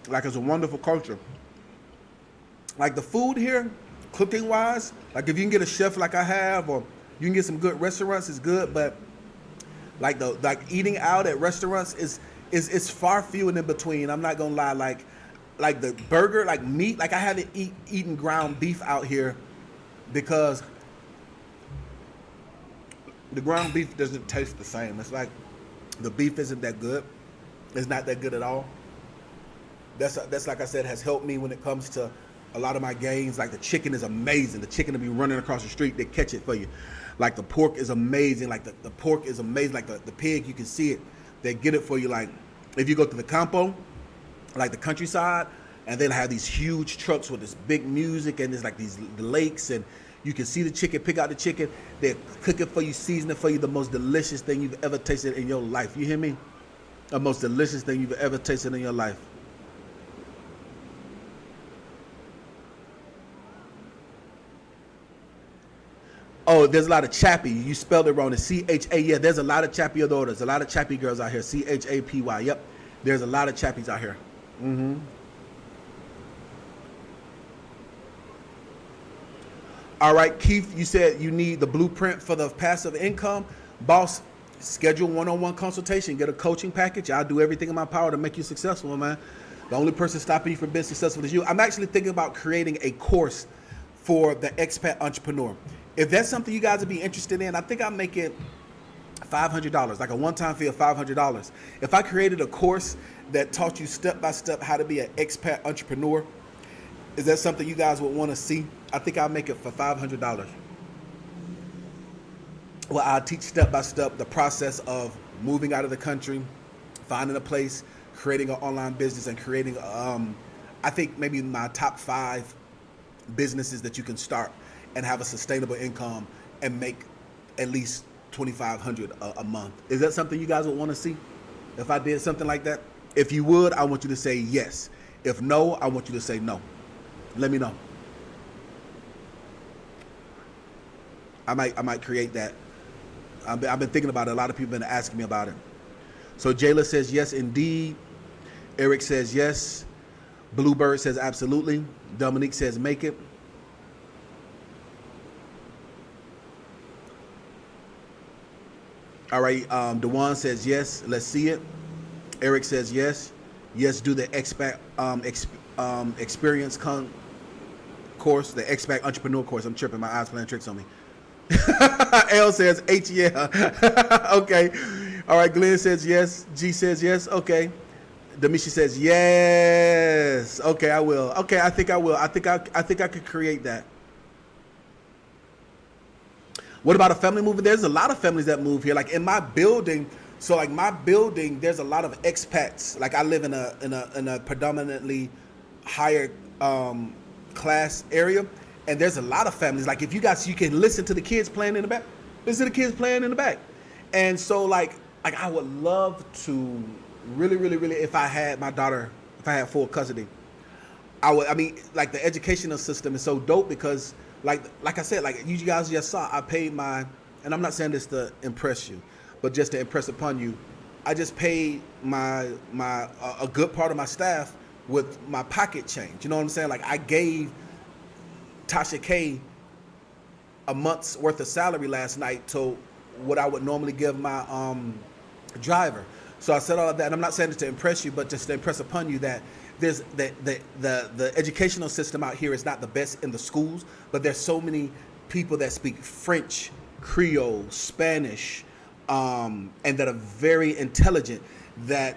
Like, it's a wonderful culture. Like, the food here, cooking wise, like if you can get a chef like I have, or you can get some good restaurants, it's good. But like eating out at restaurants is far few and in between. I'm not gonna lie. Like the burger, like meat, like I haven't eaten ground beef out here because the ground beef doesn't taste the same. It's like the beef isn't that good. It's not that good at all. That's like I said, has helped me when it comes to a lot of my gains. Like the chicken is amazing. The chicken will be running across the street. They catch it for you. Like the pork is amazing. Like the pork is amazing. Like the pig, you can see it. They get it for you. Like if you go to the campo, like the countryside, and they'll have these huge trucks with this big music, and there's like these lakes, and you can see the chicken, pick out the chicken. They cook it for you, season it for you. The most delicious thing you've ever tasted in your life. You hear me? The most delicious thing you've ever tasted in your life. Oh, there's a lot of chappy. You spelled it wrong. It's C-H-A. Yeah, there's a lot of chappy daughters. A lot of chappy girls out here. C-H-A-P-Y. Yep. There's a lot of chappies out here. Mm-hmm. All right, Keith, you said you need the blueprint for the passive income. Boss, schedule one-on-one consultation. Get a coaching package. I'll do everything in my power to make you successful, man. The only person stopping you from being successful is you. I'm actually thinking about creating a course for the expat entrepreneur. If that's something you guys would be interested in, I think I'll make it $500, like a one-time fee of $500. If I created a course that taught you step-by-step how to be an expat entrepreneur, is that something you guys would want to see? I think I'll make it for $500. Well, I'll teach step-by-step the process of moving out of the country, finding a place, creating an online business, and creating, I think maybe my top 5 businesses that you can start and have a sustainable income and make at least $2,500 a month. Is that something you guys would want to see? If I did something like that? If you would, I want you to say yes. If no, I want you to say no. Let me know. I might create that. I've been thinking about it. A lot of people have been asking me about it. So Jayla says yes, indeed. Eric says yes. Bluebird says absolutely. Dominique says make it. All right, Dewan says yes. Let's see it. Eric says yes. Yes, do the expat experience course, the expat entrepreneur course. I'm tripping. My eyes playing tricks on me. L says H, yeah. Okay. All right, Glenn says yes. G says yes. Okay. Demisha says yes. Okay, I will. Okay, I think I will. I think I could create that. What about a family moving? There's a lot of families that move here. Like in my building, so like my building, there's a lot of expats. Like I live in a predominantly higher class area, and there's a lot of families. Like if you can listen to the kids playing in the back. Listen to the kids playing in the back. And so like I would love to really, if I had my daughter, if I had full custody, like the educational system is so dope because like I said, like you guys just saw, I paid my, and I'm not saying this to impress you, but just to impress upon you, I just paid a good part of my staff with my pocket change. You know what I'm saying? Like I gave Tasha K a month's worth of salary last night to what I would normally give my driver. So I said all of that, and I'm not saying it to impress you, but just to impress upon you that there's the educational system out here is not the best in the schools, but there's so many people that speak French, Creole, Spanish, and that are very intelligent that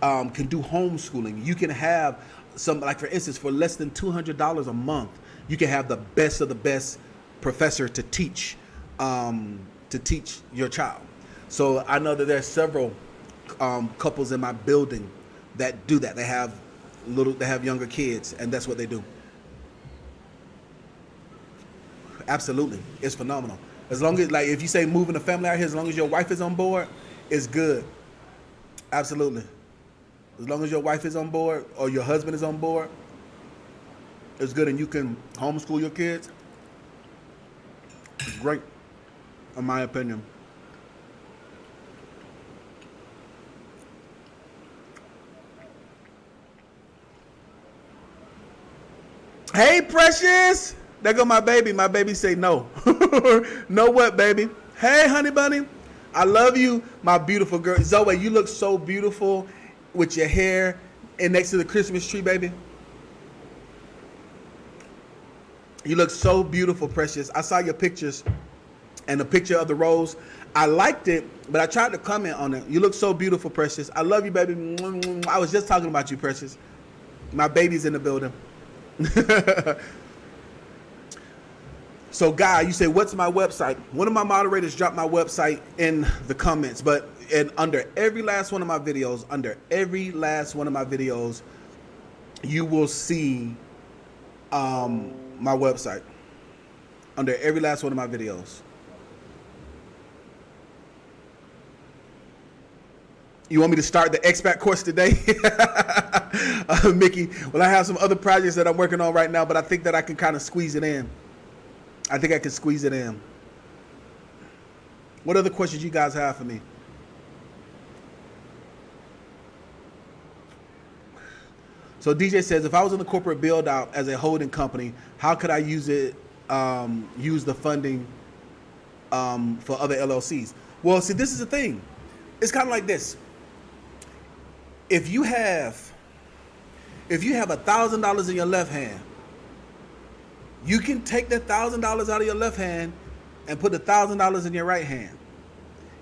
can do homeschooling. You can have some, like for instance, for less than $200 a month, you can have the best of the best professor to teach your child. So I know that there's several couples in my building that do that. They have younger kids, and that's what they do. Absolutely, it's phenomenal. As long as, like, if you say moving the family out here, as long as your wife is on board, it's good. Absolutely. As long as your wife is on board or your husband is on board, it's good, and you can homeschool your kids. It's great, in my opinion. Hey, Precious. There go my baby. My baby say no. No what, baby? Hey, honey bunny. I love you, my beautiful girl. Zoe, you look so beautiful with your hair and next to the Christmas tree, baby. You look so beautiful, Precious. I saw your pictures and the picture of the rose. I liked it, but I tried to comment on it. You look so beautiful, Precious. I love you, baby. I was just talking about you, Precious. My baby's in the building. So, Guy, you say, what's my website? One of my moderators dropped my website in the comments, but under every last one of my videos, you will see my website. Under every last one of my videos. You want me to start the Expat course today? Mickey, well, I have some other projects that I'm working on right now, but I think that I can kind of squeeze it in. I think I can squeeze it in. What other questions you guys have for me? So DJ says, if I was in the corporate build out as a holding company, how could I use it, use the funding for other LLCs? Well, see, this is the thing. It's kind of like this. If you have $1,000 in your left hand, you can take that $1,000 out of your left hand and put $1,000 in your right hand.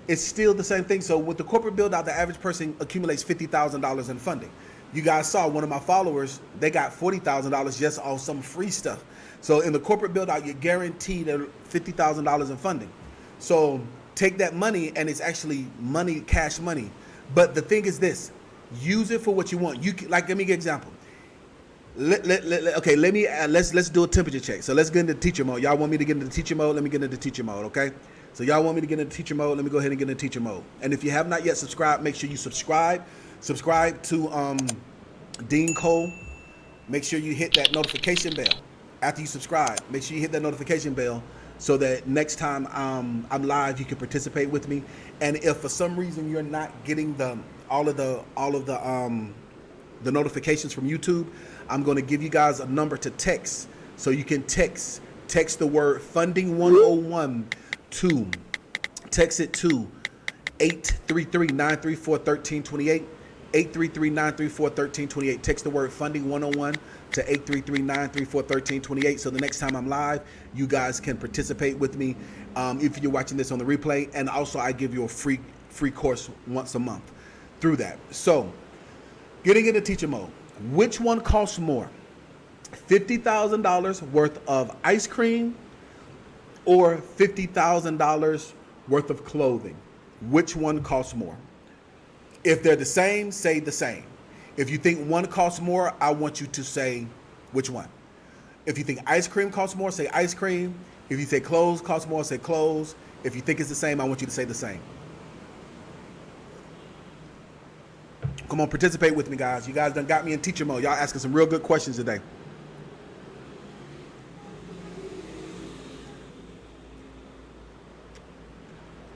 It's still the same thing. So with the corporate build out, the average person accumulates $50,000 in funding. You guys saw one of my followers, they got $40,000 just off some free stuff. So in the corporate build out, you're guaranteed $50,000 in funding. So take that money, and it's actually money, cash money. But the thing is this, use it for what you want. Let me give an example. Let's do a temperature check. So let's get into teacher mode. Y'all want me to get into teacher mode? Let me get into teacher mode, okay? So y'all want me to get into teacher mode? Let me go ahead and get into teacher mode. And if you have not yet subscribed, make sure you subscribe. Subscribe to E.DeanCole. Make sure you hit that notification bell. After you subscribe, make sure you hit that notification bell so that next time I'm live, you can participate with me. And if for some reason you're not getting all of the notifications from YouTube, I'm going to give you guys a number to text, so you can text the word funding 101 to text it to 833-934-1328. 833-934-1328. Text the word funding 101 to 833-934-1328. So the next time I'm live, you guys can participate with me if you're watching this on the replay. And also, I give you a free course once a month through that. So getting into teacher mode. Which one costs more? $50,000 worth of ice cream or $50,000 worth of clothing? Which one costs more? If they're the same, say the same. If you think one costs more, I want you to say which one. If you think ice cream costs more, say ice cream. If you say clothes cost more, say clothes. If you think it's the same, I want you to say the same. Come on, participate with me, guys. You guys done got me in teacher mode. Y'all asking some real good questions today.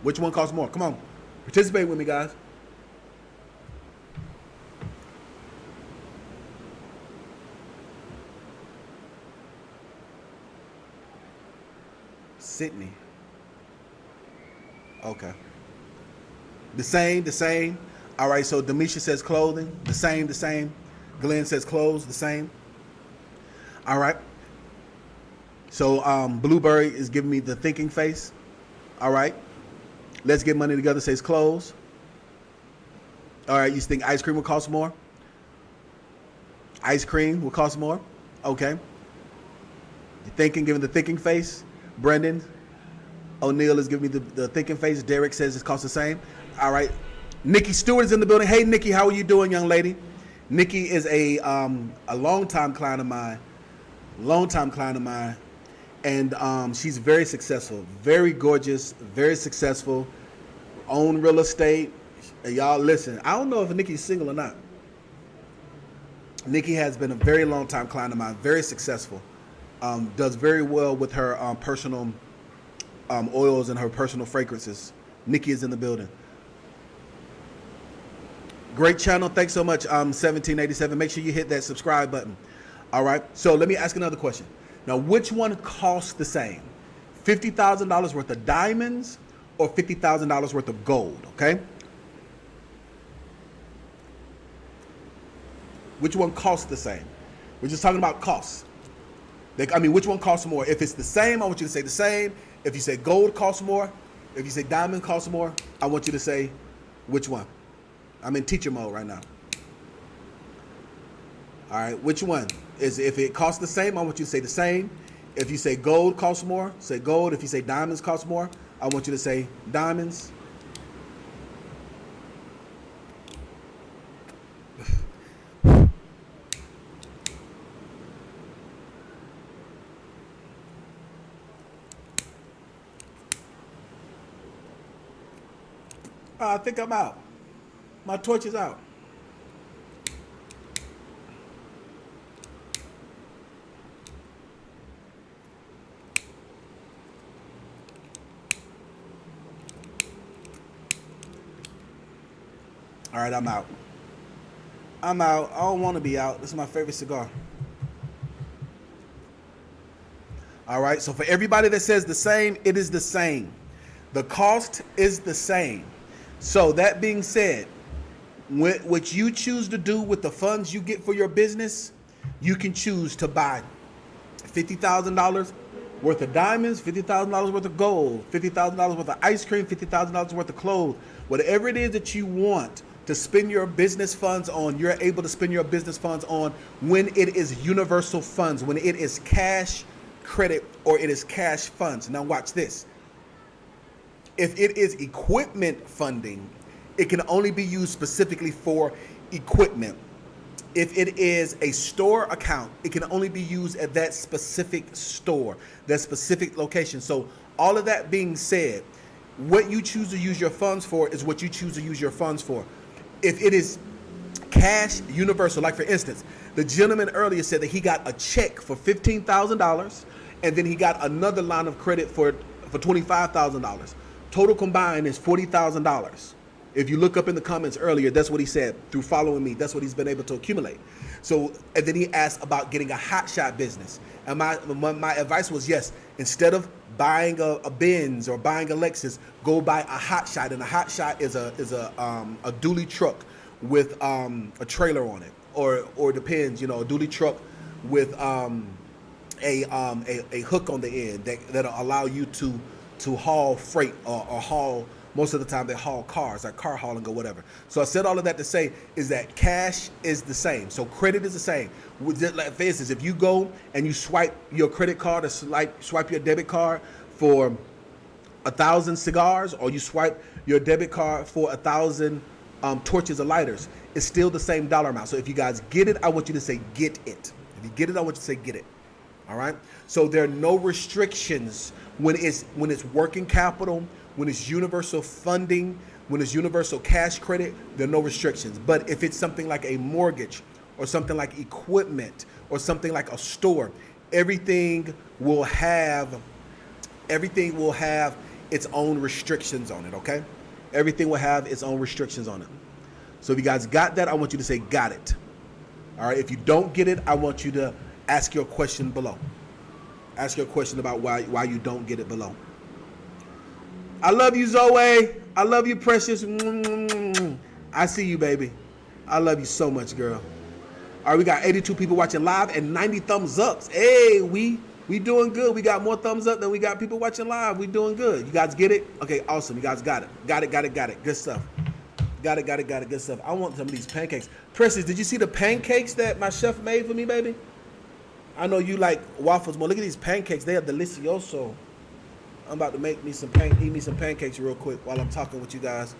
Which one costs more? Come on, participate with me, guys. Sydney. Okay. The same. All right, so Demisha says clothing. The same. Glenn says clothes. The same. All right. So Blueberry is giving me the thinking face. All right. Let's Get Money Together says clothes. All right, you think ice cream will cost more? Ice cream will cost more? Okay. You thinking, giving the thinking face? Brendan O'Neill is giving me the thinking face. Derek says it costs the same. All right. Nikki Stewart is in the building. Hey, Nikki, how are you doing, young lady? Nikki is a longtime client of mine. And she's very successful, very gorgeous, very successful, own real estate. Y'all listen, I don't know if Nikki's single or not. Nikki has been a very long time client of mine, very successful. Does very well with her personal oils and her personal fragrances. Nikki is in the building. Great channel. Thanks so much, 1787. Make sure you hit that subscribe button. All right. So let me ask another question. Now, which one costs the same? $50,000 worth of diamonds or $50,000 worth of gold? Okay. Which one costs the same? We're just talking about costs. Which one costs more? If it's the same, I want you to say the same. If you say gold costs more, if you say diamond costs more, I want you to say which one. I'm in teacher mode right now. All right, which one? If it costs the same, I want you to say the same. If you say gold costs more, say gold. If you say diamonds cost more, I want you to say diamonds. I think I'm out. My torch is out. All right, I'm out. I'm out. I don't want to be out. This is my favorite cigar. All right, so for everybody that says the same, it is the same. The cost is the same. So that being said, what you choose to do with the funds you get for your business, you can choose to buy $50,000 worth of diamonds, $50,000 worth of gold, $50,000 worth of ice cream, $50,000 worth of clothes, whatever it is that you want to spend your business funds on, you're able to spend your business funds on when it is universal funds, when it is cash credit or it is cash funds. Now watch this. If it is equipment funding, it can only be used specifically for equipment. If it is a store account, it can only be used at that specific store, that specific location. So all of that being said, what you choose to use your funds for is what you choose to use your funds for. If it is cash universal, like for instance, the gentleman earlier said that he got a check for $15,000 and then he got another line of credit for $25,000. Total combined is $40,000. If you look up in the comments earlier, that's what he said. Through following me, that's what he's been able to accumulate. So, and then he asked about getting a hotshot business. And my advice was, yes, instead of buying a Benz or buying a Lexus, go buy a hotshot. And a hotshot is a dually truck with a trailer on it, or depends, a dually truck with a hook on the end that'll allow you to haul freight or haul. Most of the time they haul cars, like car hauling or whatever. So I said all of that to say is that cash is the same. So credit is the same. Like for instance, if you go and you swipe your credit card or swipe your debit card for 1,000 cigars, or you swipe your debit card for 1,000 torches or lighters, it's still the same dollar amount. So if you guys get it, I want you to say get it. If you get it, I want you to say get it. All right. So there are no restrictions when it's working capital, when it's universal funding, when it's universal cash credit. There are no restrictions. But if it's something like a mortgage or something like equipment or something like a store, everything will have its own restrictions on it. Okay. Everything will have its own restrictions on it. So if you guys got that, I want you to say got it. All right. If you don't get it, I want you to ask your question below. Ask your question about why you don't get it below. I love you, Zoe. I love you, Precious. I see you, baby. I love you so much, girl. All right, we got 82 people watching live and 90 thumbs ups. Hey, we doing good. We got more thumbs up than we got people watching live. We doing good. You guys get it? Okay, awesome. You guys got it. Got it. Good stuff. Got it. Good stuff. I want some of these pancakes. Precious, did you see the pancakes that my chef made for me, baby? I know you like waffles more. Look at these pancakes. They are delicioso. I'm about to eat me some pancakes real quick while I'm talking with you guys.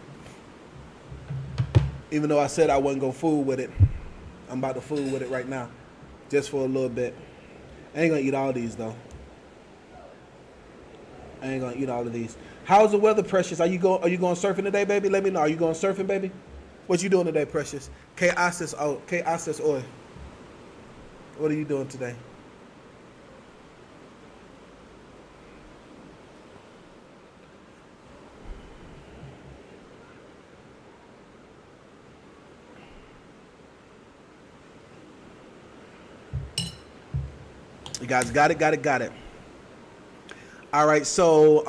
Even though I said I wasn't going to fool with it, I'm about to fool with it right now, just for a little bit. I ain't going to eat all these, though. I ain't going to eat all of these. How's the weather, Precious? Are you going surfing today, baby? Let me know. Are you going surfing, baby? What you doing today, Precious? K Asis Oy. What are you doing today? You guys got it. All right, so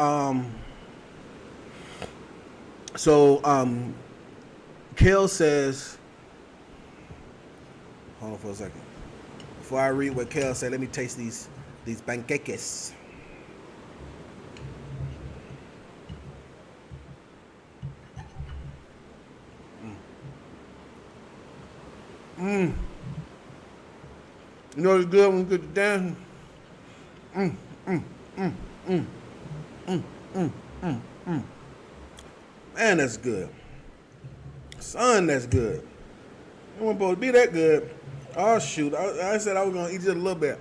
Kel says, hold on for a second. Before I read what Kel said, let me taste these pancakes. You know what's good when you get the damn? Man, that's good. Son, that's good. It wasn't supposed to be that good. Oh, shoot. I said I was going to eat just a little bit.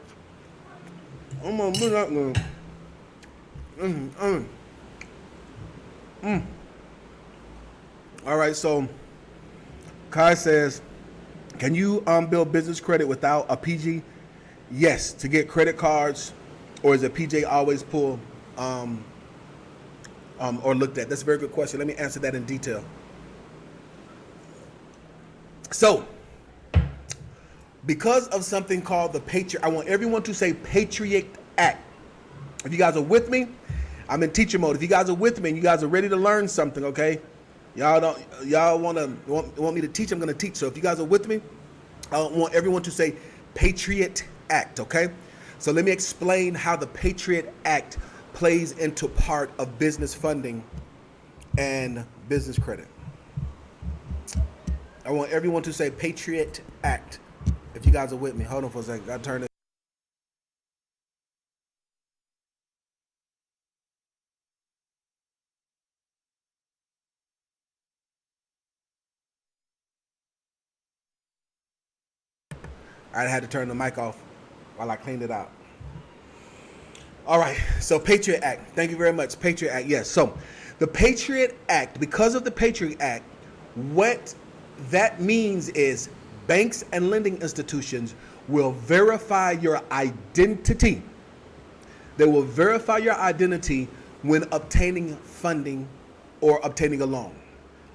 I'm going to be that good. All right, so Kai says, can you build business credit without a PG? Yes, to get credit cards, or is a PJ always pull or looked at? That's a very good question. Let me answer that in detail. So, because of something called the Patriot, I want everyone to say Patriot Act. If you guys are with me, I'm in teacher mode. If you guys are with me and you guys are ready to learn something, okay? Y'all want me to teach? I'm going to teach. So if you guys are with me, I want everyone to say Patriot Act, okay? So let me explain how the Patriot Act plays into part of business funding and business credit. I want everyone to say Patriot Act. If you guys are with me, hold on for a second. I turn it. I had to turn the mic off while I cleaned it out. All right, so Patriot Act. Thank you very much. Patriot Act, yes. So the Patriot Act, because of the Patriot Act, what that means is banks and lending institutions will verify your identity. They will verify your identity when obtaining funding or obtaining a loan.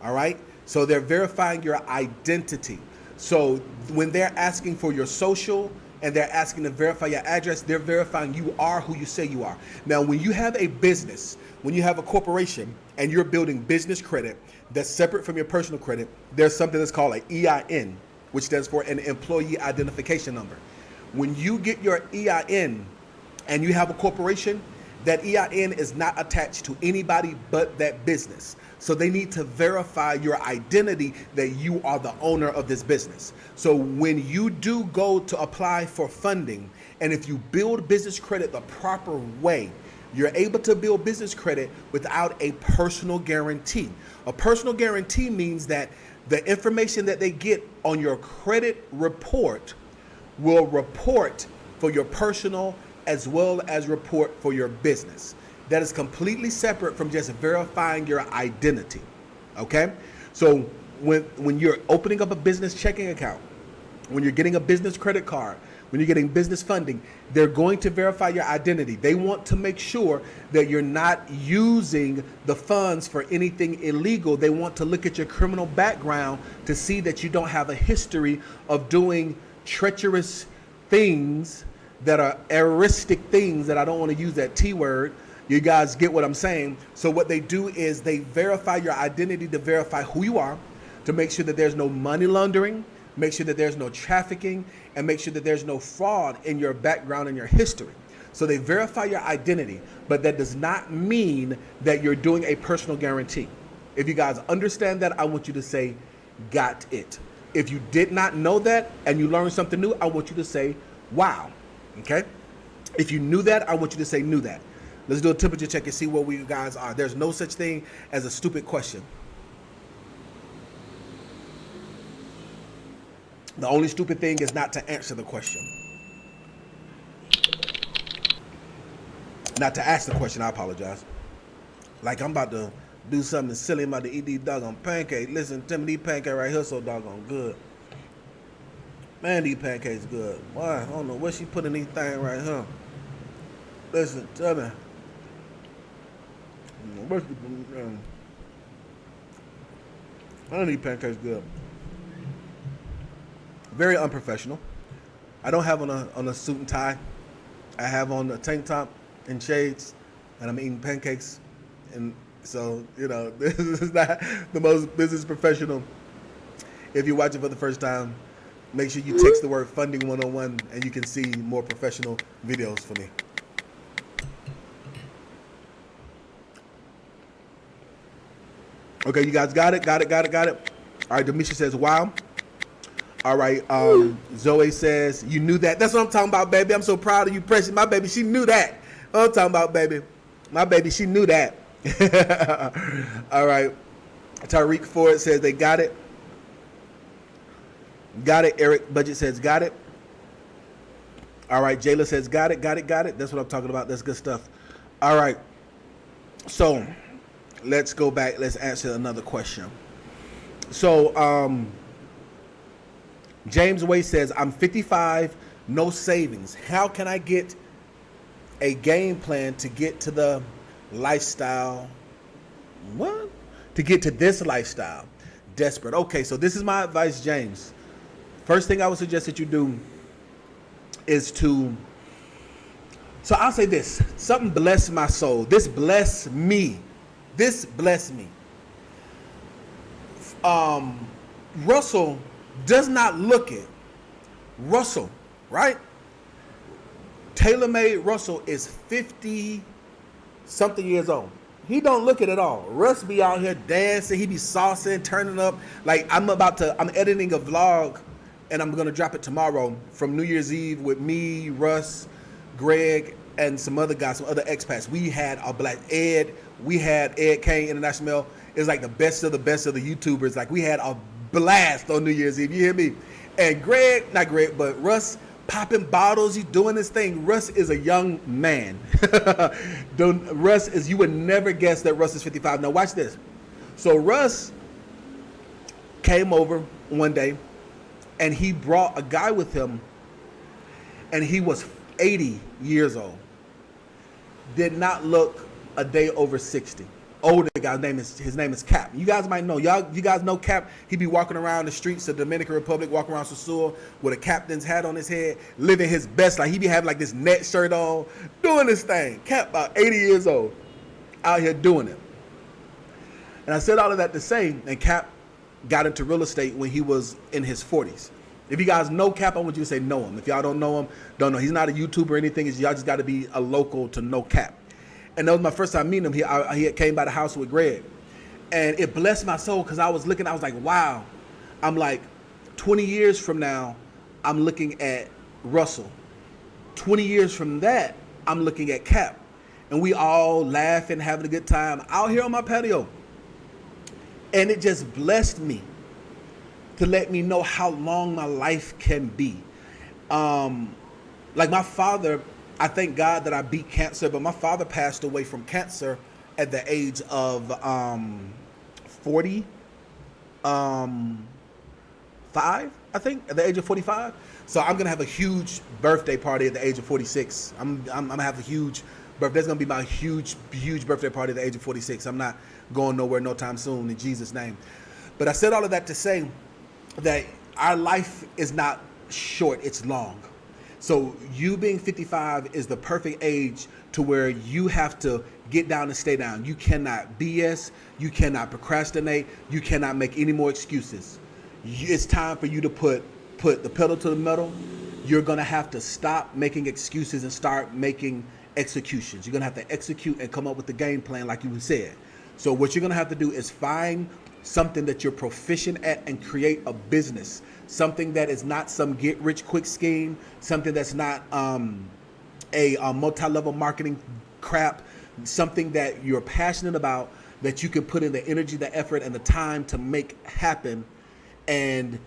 All right? So they're verifying your identity. So when they're asking for your social and they're asking to verify your address, they're verifying you are who you say you are. Now, when you have a business, when you have a corporation and you're building business credit that's separate from your personal credit, there's something that's called an EIN, which stands for an employee identification number. When you get your EIN and you have a corporation, that EIN is not attached to anybody but that business. So they need to verify your identity that you are the owner of this business. So when you do go to apply for funding, and if you build business credit the proper way, you're able to build business credit without a personal guarantee. A personal guarantee means that the information that they get on your credit report will report for your personal as well as report for your business. That is completely separate from just verifying your identity, okay? So when you're opening up a business checking account, when you're getting a business credit card, when you're getting business funding, they're going to verify your identity. They want to make sure that you're not using the funds for anything illegal. They want to look at your criminal background to see that you don't have a history of doing treacherous things that are erroristic things, that I don't want to use that T word. You guys get what I'm saying? So what they do is they verify your identity to verify who you are, to make sure that there's no money laundering, make sure that there's no trafficking, and make sure that there's no fraud in your background and your history. So they verify your identity, but that does not mean that you're doing a personal guarantee. If you guys understand that, I want you to say, got it. If you did not know that and you learned something new, I want you to say, wow. Okay? If you knew that, I want you to say knew that. Let's do a temperature check and see where we guys are. There's no such thing as a stupid question. The only stupid thing is not to answer the question. Not to ask the question, I apologize. Like I'm about to do something silly, I'm about to eat these doggone pancakes. Listen, tell me these pancakes right here so doggone good. Man, these pancakes good. Why? I don't know where she putting these things right here. Listen, tell me. I don't need pancakes good. Very unprofessional. I don't have on a suit and tie. I have on a tank top and shades, and I'm eating pancakes. And so, you know, this is not the most business professional. If you're watching for the first time, make sure you text the word funding 101 and you can see more professional videos for me. Okay, you guys got it? Got it. All right, Demisha says, wow. All right. Zoe says, you knew that. That's what I'm talking about, baby. I'm so proud of you, Precious. My baby, she knew that. What I'm talking about, baby. My baby, she knew that. All right. Tariq Ford says they got it. Got it. Eric Budget says got it. All right. Jayla says got it. That's what I'm talking about. That's good stuff. All right. So let's go back. Let's answer another question. So, James Way says, I'm 55, no savings. How can I get a game plan to get to the lifestyle? What? To get to this lifestyle. Desperate. Okay, so this is my advice, James. First thing I would suggest that you do is to, so I'll say this. Something bless my soul. This bless me. This bless me. Russell does not look it. Russell, right? TaylorMade Russell is 50 something years old. He don't look it at all. Russ be out here dancing. He be saucing, turning up. Like I'm editing a vlog and I'm going to drop it tomorrow from New Year's Eve with me, Russ, Greg, and some other guys, some other expats. We had a black Ed. We had Ed Kane International. It was like the best of the YouTubers. Like we had a blast on New Year's Eve. You hear me? And Russ popping bottles. He's doing this thing. Russ is a young man. You would never guess that Russ is 55. Now watch this. So Russ came over one day and he brought a guy with him and he was 80 years old. Did not look a day over 60. Older guy, his name is Cap. You guys might know. You guys know Cap. He be walking around the streets of the Dominican Republic, walking around Sosua with a captain's hat on his head, living his best life. He be having like this net shirt on, doing this thing. Cap about 80 years old, out here doing it. And I said all of that to say, and Cap got into real estate when he was in his 40s. If you guys know Cap, I want you to say know him. If y'all don't know him, don't know. He's not a YouTuber or anything. Y'all just got to be a local to know Cap. And that was my first time meeting him. He came by the house with Greg. And it blessed my soul because I was like, wow. I'm like, 20 years from now, I'm looking at Russell. 20 years from that, I'm looking at Cap. And we all laughing, having a good time out here on my patio. And it just blessed me to let me know how long my life can be. Like my father, I thank God that I beat cancer, but my father passed away from cancer at the age of 45, I think, at the age of 45. So I'm gonna have a huge birthday party at the age of 46. I'm gonna have a huge birthday. That's gonna be my huge birthday party at the age of 46. I'm not going nowhere no time soon in Jesus' name. But I said all of that to say that our life is not short, it's long. So you being 55 is the perfect age to where you have to get down and stay down. You cannot BS, you cannot procrastinate, you cannot make any more excuses. It's time for you to put the pedal to the metal. You're gonna have to stop making excuses and start making executions. You're gonna have to execute and come up with the game plan like you said. So what you're gonna have to do is find something that you're proficient at and create a business. Something that is not some get-rich-quick scheme, something that's not a multi-level marketing crap, something that you're passionate about, that you can put in the energy, the effort, and the time to make happen, and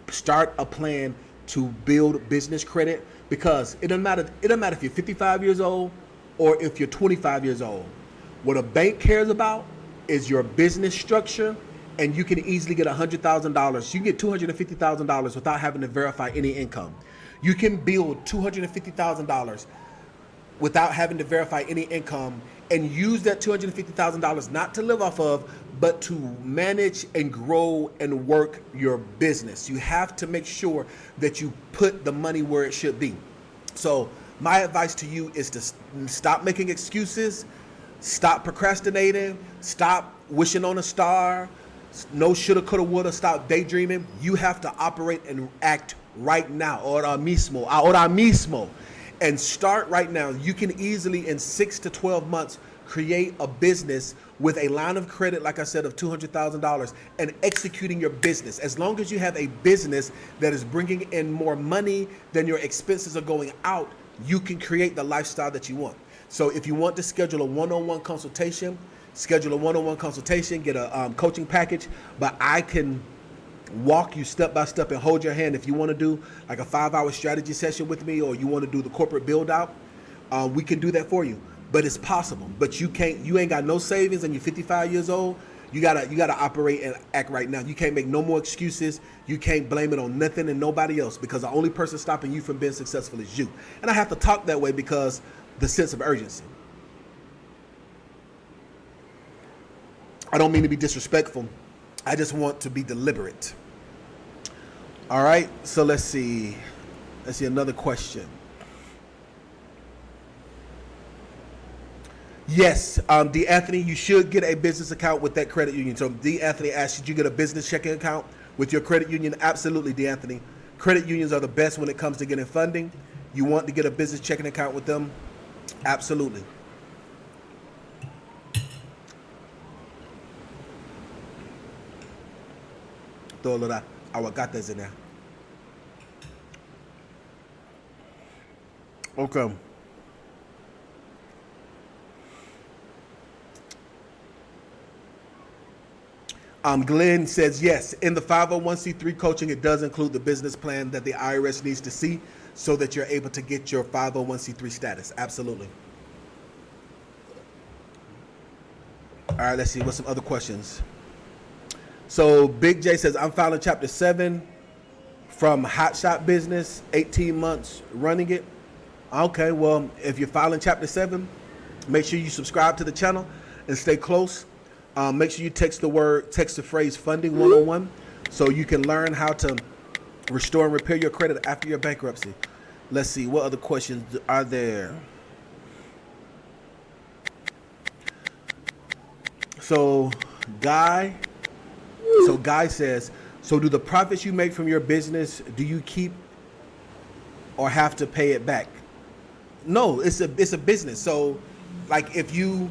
start a plan to build business credit. Because it doesn't matter if you're 55 years old or if you're 25 years old. What a bank cares about is your business structure. And you can easily get $100,000. You can get $250,000 without having to verify any income. You can build $250,000 without having to verify any income and use that $250,000 not to live off of, but to manage and grow and work your business. You have to make sure that you put the money where it should be. So my advice to you is to stop making excuses, stop procrastinating, stop wishing on a star. No shoulda, coulda, woulda. Stop daydreaming. You have to operate and act right now. Ahora mismo. And start right now. You can easily, in 6 to 12 months, create a business with a line of credit, like I said, of $200,000 and executing your business. As long as you have a business that is bringing in more money than your expenses are going out, you can create the lifestyle that you want. So if you want to schedule a one-on-one consultation, get a coaching package, but I can walk you step by step and hold your hand. If you want to do like a 5-hour strategy session with me, or you want to do the corporate build out, we can do that for you. But it's possible. But you ain't got no savings and you're 55 years old. You gotta operate and act right now. You can't make no more excuses. You can't blame it on nothing and nobody else, because the only person stopping you from being successful is you. And I have to talk that way because the sense of urgency. I don't mean to be disrespectful. I just want to be deliberate. All right, so let's see another question. Yes, D. Anthony, you should get a business account with that credit union. So D. Anthony asked, should you get a business checking account with your credit union? Absolutely, D. Anthony. Credit unions are the best when it comes to getting funding. You want to get a business checking account with them? Absolutely. Todo los aguacates in there. Okay. Glenn says, yes, in the 501c3 coaching, it does include the business plan that the IRS needs to see so that you're able to get your 501c3 status. Absolutely. All right, let's see. What's some other questions? So Big J says, I'm filing Chapter 7 from Hot Shot Business, 18 months running it. Okay, well, if you're filing Chapter 7, make sure you subscribe to the channel and stay close. Make sure you text the phrase funding 101 so you can learn how to restore and repair your credit after your bankruptcy. Let's see, what other questions are there? So Guy says, so do the profits you make from your business, do you keep or have to pay it back? No, it's a business. So like if you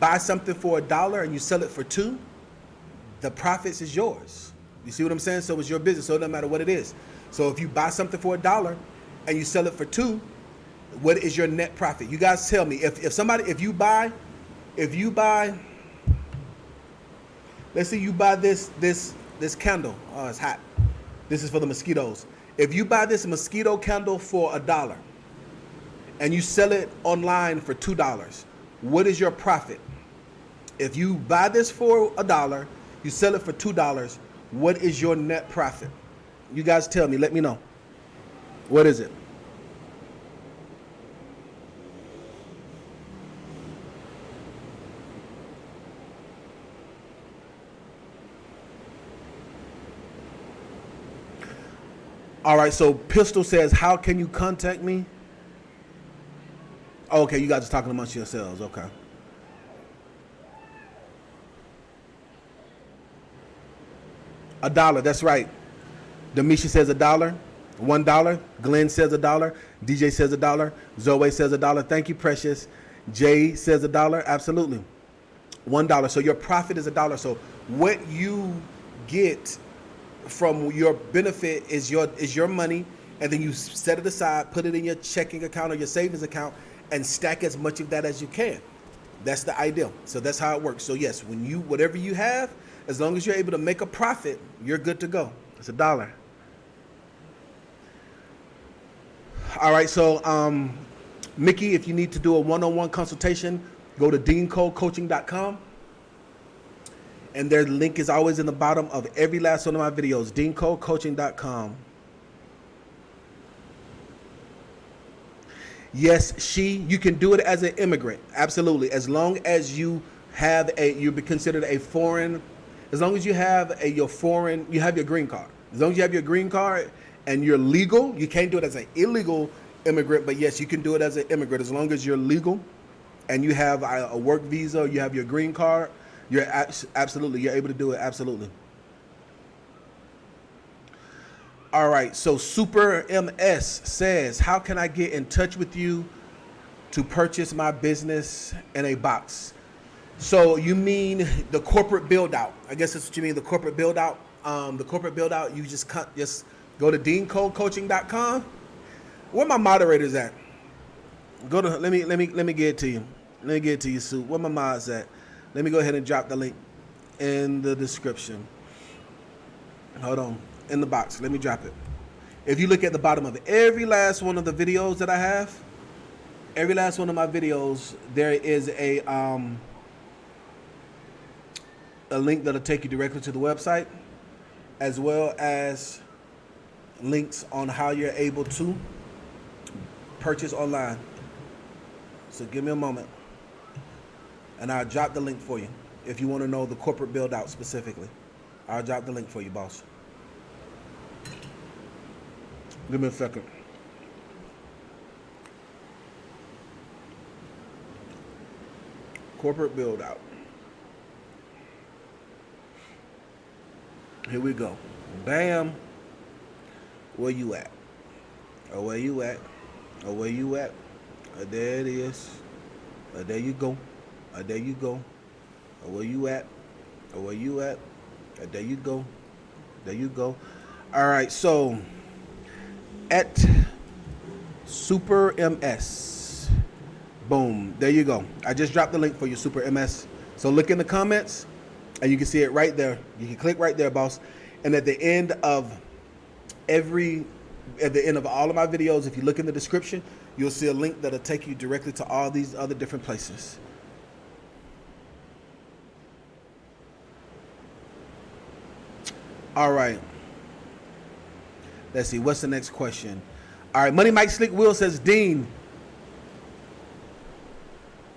buy something for $1 and you sell it for $2, the profits is yours. You see what I'm saying? So it's your business, so it doesn't matter what it is. So if you buy something for $1 and you sell it for $2, what is your net profit? You guys tell me. If you buy, let's say you buy this candle. Oh, it's hot. This is for the mosquitoes. If you buy this mosquito candle for $1 and you sell it online for $2, what is your profit? If you buy this for $1, you sell it for $2, what is your net profit? You guys tell me, let me know. What is it? All right, so Pistol says, how can you contact me? Okay, you guys are talking amongst yourselves. Okay. $1, that's right. Demisha says $1. $1. Glenn says $1. DJ says $1. Zoe says $1. Thank you, Precious. Jay says $1. Absolutely. $1. So your profit is $1. So what you get from your benefit is your money, and then you set it aside, put it in your checking account or your savings account, and stack as much of that as you can. That's the ideal. So that's how it works. So yes, whatever you have, as long as you're able to make a profit, you're good to go. It's $1. All right, so Mickey, if you need to do a one-on-one consultation, go to DeanColeCoaching.com. And their link is always in the bottom of every last one of my videos, DeanColeCoaching.com. Yes, you can do it as an immigrant. Absolutely. As long as you have you'll be considered a foreign, as long as you have you have your green card. As long as you have your green card and you're legal, you can't do it as an illegal immigrant, but yes, you can do it as an immigrant. As long as you're legal and you have a work visa, you have your green card, you're absolutely, you're able to do it. Absolutely. All right, so Super MS says, how can I get in touch with you to purchase my business in a box? So you mean the corporate build out? I guess that's what you mean. The corporate build out. The corporate build out. You just go to DeanColeCoaching.com. Where my moderators at? Go to let me get it to you. Let me get it to you, Sue. Where my mods at? Let me go ahead and drop the link in the description. Hold on, in the box. Let me drop it. If you look at the bottom of it, every last one of the videos that I have, every last one of my videos, there is a link that'll take you directly to the website, as well as links on how you're able to purchase online. So give me a moment, and I'll drop the link for you if you want to know the corporate build out specifically. I'll drop the link for you, boss. Give me a second. Corporate build out. Here we go. Bam. Where you at? Oh, where you at? Oh, where you at? There it is. There you go. There you go. Oh, where you at? Oh, where you at? There you go. There you go. All right, so at Super MS. Boom. There you go. I just dropped the link for you, Super MS. So look in the comments and you can see it right there. You can click right there, boss. And at the end of all of my videos, if you look in the description, you'll see a link that'll take you directly to all these other different places. All right. Let's see. What's the next question? All right. Money Mike Slick Will says, Dean,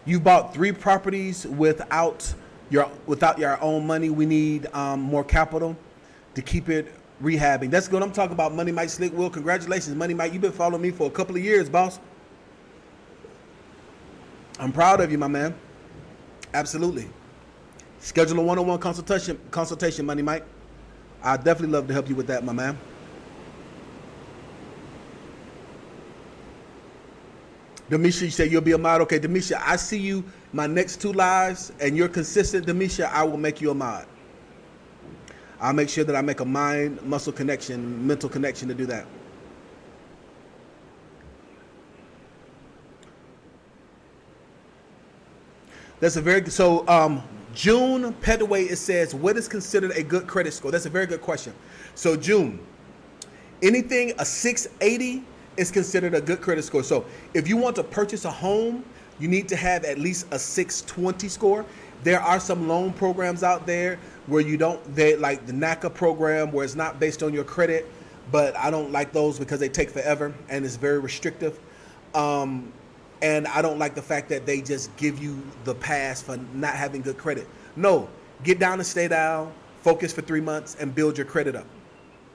you bought 3 properties without your own money. We need more capital to keep it rehabbing. That's good. I'm talking about Money Mike Slick Will. Congratulations, Money Mike. You've been following me for a couple of years, boss. I'm proud of you, my man. Absolutely. Schedule a one-on-one consultation, Money Mike. I'd definitely love to help you with that, my man. Demisha, you said you'll be a mod. Okay, Demisha, I see you my next 2 lives, and you're consistent, Demisha, I will make you a mod. I'll make sure that I make a mind-muscle connection, mental connection to do that. That's a very good, so June Petaway, it says, what is considered a good credit score? That's a very good question. So June, anything a 680 is considered a good credit score. So if you want to purchase a home, you need to have at least a 620 score. There are some loan programs out there where like the NACA program, where it's not based on your credit, but I don't like those because they take forever and it's very restrictive. And I don't like the fact that they just give you the pass for not having good credit. No, get down and stay down, focus for 3 months and build your credit up.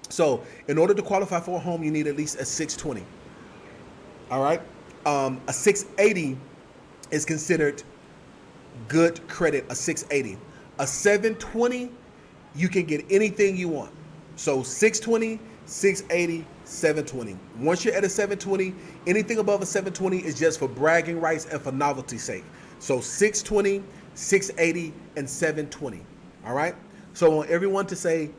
So in order to qualify for a home, you need at least a 620. All right. A 680 is considered good credit, a 680. A 720, you can get anything you want. So 620, 680, 720. Once you're at a 720, anything above a 720 is just for bragging rights and for novelty's sake. So 620, 680, and 720. All right. So I want everyone to say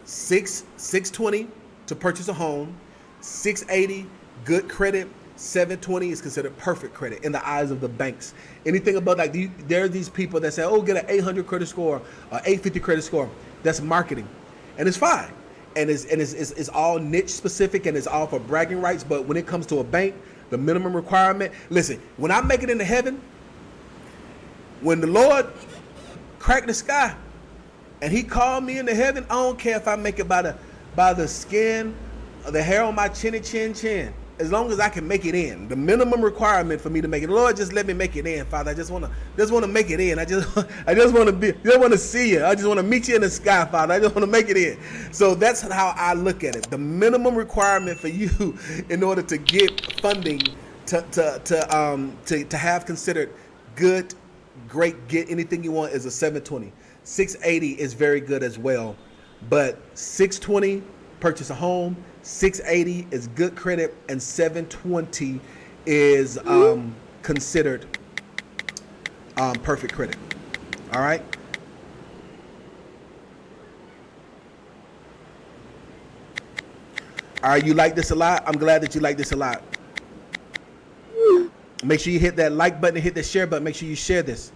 620 to purchase a home, 680 good credit, 720 is considered perfect credit in the eyes of the banks. Anything above, like, there are these people that say, oh, get an 800 credit score, 850 credit score. That's marketing, and it's fine, and it's all niche specific, and it's all for bragging rights. But when it comes to a bank, the minimum requirement. Listen, when I make it into heaven, when the Lord cracked the sky, and He called me into heaven, I don't care if I make it by the skin, or the hair on my chin. As long as I can make it in, the minimum requirement for me to make it. Lord, just let me make it in, Father. I just want to make it in. I just want to see you. I just want to meet you in the sky, Father. I just want to make it in. So that's how I look at it. The minimum requirement for you in order to get funding to have considered good, great, get anything you want is a 720. 680 is very good as well, but 620 purchase a home. 680 is good credit, and 720 is considered perfect credit. All right. All right, you like this a lot? I'm glad that you like this a lot. Make sure you hit that like button and hit the share button. Make sure you share this.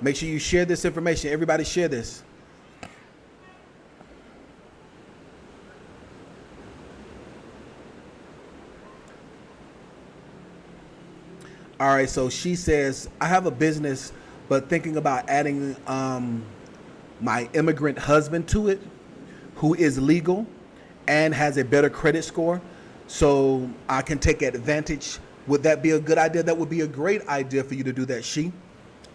Make sure you share this information. Everybody share this. All right, so she says, I have a business, but thinking about adding my immigrant husband to it, who is legal and has a better credit score, so I can take advantage. Would that be a good idea? That would be a great idea for you to do that, she.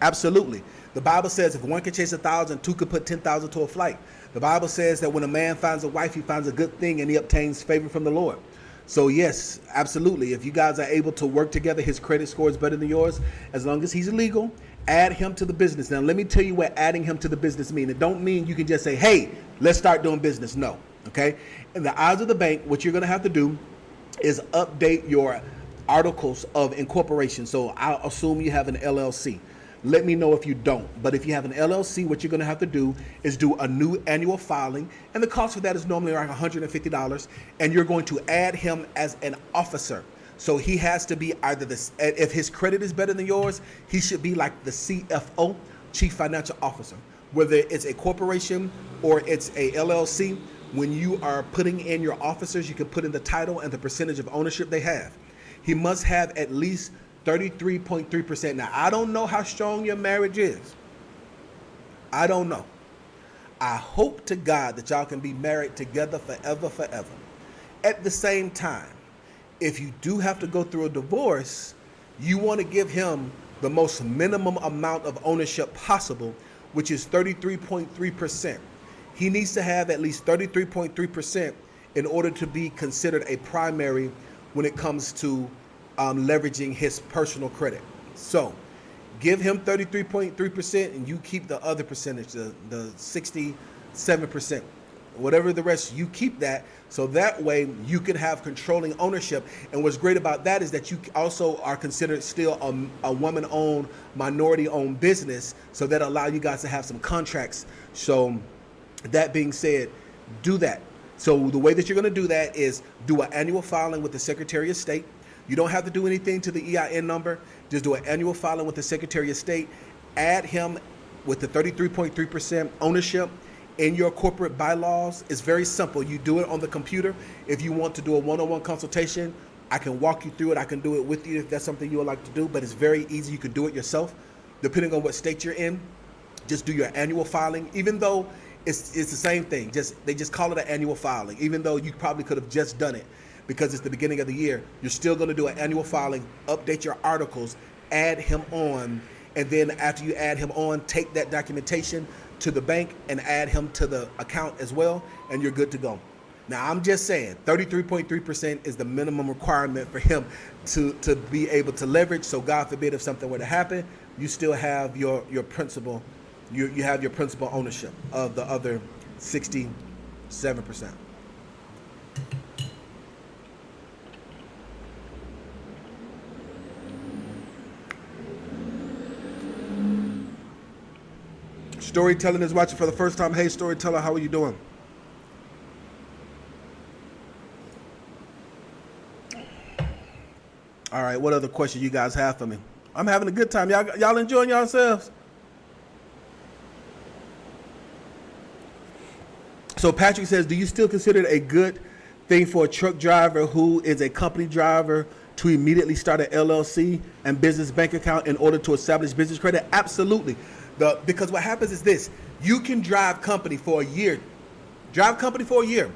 Absolutely. The Bible says if one can chase 1,000, two could put 10,000 to a flight. The Bible says that when a man finds a wife, he finds a good thing and he obtains favor from the Lord. So yes, absolutely. If you guys are able to work together, his credit score is better than yours. As long as he's legal, add him to the business. Now, let me tell you what adding him to the business means. It don't mean you can just say, hey, let's start doing business. No. Okay. In the eyes of the bank, what you're going to have to do is update your articles of incorporation. So I'll assume you have an LLC. Let me know if you don't. But if you have an LLC, what you're going to have to do is do a new annual filing. And the cost for that is normally around $150. And you're going to add him as an officer. So he has to be either this, if his credit is better than yours, he should be like the CFO, Chief Financial Officer. Whether it's a corporation or it's a LLC, when you are putting in your officers, you can put in the title and the percentage of ownership they have. He must have at least 33.3%. Now, I don't know how strong your marriage is. I don't know. I hope to God that y'all can be married together forever, forever. At the same time, if you do have to go through a divorce, you want to give him the most minimum amount of ownership possible, which is 33.3%. He needs to have at least 33.3% in order to be considered a primary when it comes to leveraging his personal credit. So give him 33.3% and you keep the other percentage, the 67%. Whatever the rest, you keep that, so that way you can have controlling ownership. And what's great about that is that you also are considered still a woman-owned, minority-owned business, so that allow you guys to have some contracts. So that being said, do that. So the way that you're going to do that is do an annual filing with the Secretary of State. You don't have to do anything to the EIN number. Just do an annual filing with the Secretary of State. Add him with the 33.3% ownership in your corporate bylaws. It's very simple. You do it on the computer. If you want to do a one-on-one consultation, I can walk you through it. I can do it with you if that's something you would like to do, but it's very easy. You can do it yourself. Depending on what state you're in, just do your annual filing, even though it's the same thing. They just call it an annual filing, even though you probably could have just done it because it's the beginning of the year. You're still going to do an annual filing, update your articles, add him on, and then after you add him on, take that documentation to the bank and add him to the account as well, and you're good to go. Now, I'm just saying 33.3% is the minimum requirement for him to be able to leverage. So God forbid if something were to happen, you still have your principal. You have your principal ownership of the other 67%. Storytelling is watching for the first time. Hey, Storyteller, how are you doing? All right, what other question you guys have for me? I'm having a good time. Y'all enjoying yourselves? So Patrick says, do you still consider it a good thing for a truck driver who is a company driver to immediately start an LLC and business bank account in order to establish business credit? Absolutely. Because what happens is this: you can drive company for a year. Drive company for a year.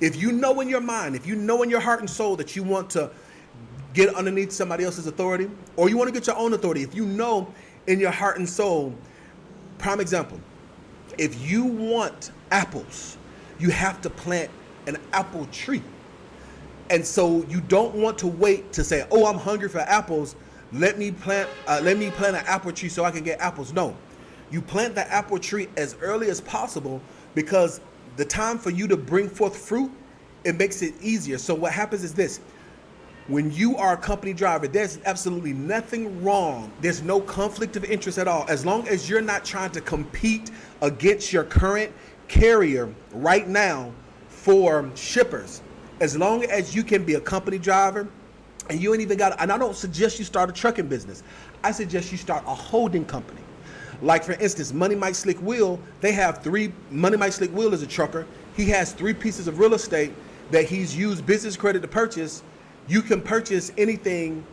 If you know in your mind, if you know in your heart and soul that you want to get underneath somebody else's authority, or you want to get your own authority, if you know in your heart and soul, prime example, if you want apples, you have to plant an apple tree. And so you don't want to wait to say, oh, I'm hungry for apples. Let me plant an apple tree so I can get apples. No, you plant the apple tree as early as possible, because the time for you to bring forth fruit, it makes it easier. So what happens is this: When you are a company driver, there's absolutely nothing wrong. There's no conflict of interest at all. As long as you're not trying to compete against your current carrier right now for shippers, as long as you can be a company driver and you ain't even got, and I don't suggest you start a trucking business. I suggest you start a holding company. Like for instance, Money Mike Slick Will, they have Money Mike Slick Will is a trucker. He has 3 pieces of real estate that he's used business credit to purchase. You can purchase anything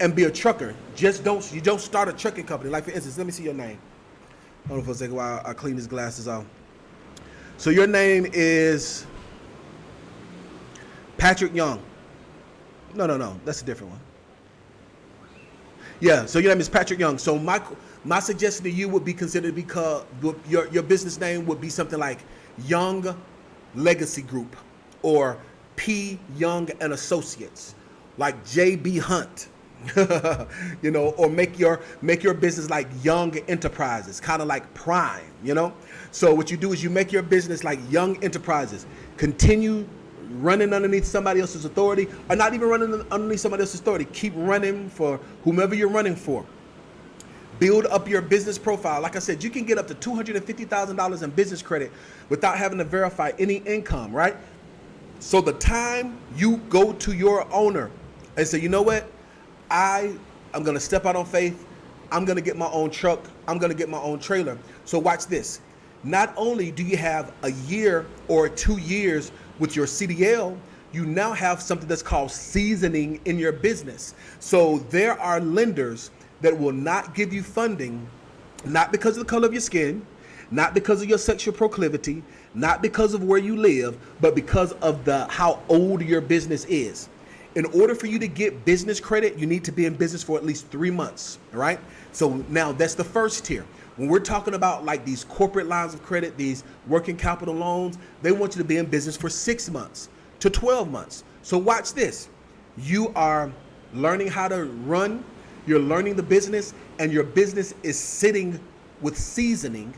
and be a trucker. You don't start a trucking company. Like for instance, let me see your name. Hold on for a second while I clean his glasses off. So your name is Patrick Young. No, that's a different one. Yeah, so your name is Patrick Young. So my suggestion to you would be considered, because your business name would be something like Young Legacy Group or P. Young and Associates, like J.B. Hunt, or make your business like Young Enterprises, kind of like Prime, So what you do is you make your business like Young Enterprises. Continue running underneath somebody else's authority, or not even running underneath somebody else's authority. Keep running for whomever you're running for. Build up your business profile. Like I said, you can get up to $250,000 in business credit without having to verify any income, right? So the time you go to your owner and say, you know what, I'm going to step out on faith. I'm going to get my own truck. I'm going to get my own trailer. So watch this. Not only do you have a year or 2 years with your CDL, you now have something that's called seasoning in your business. So there are lenders that will not give you funding, not because of the color of your skin, not because of your sexual proclivity, not because of where you live, but because of how old your business is. In order for you to get business credit, you need to be in business for at least 3 months, all right? So now that's the first tier. When we're talking about like these corporate lines of credit, these working capital loans, they want you to be in business for 6 months to 12 months. So watch this. You are learning how to run, you're learning the business, and your business is sitting with seasoning.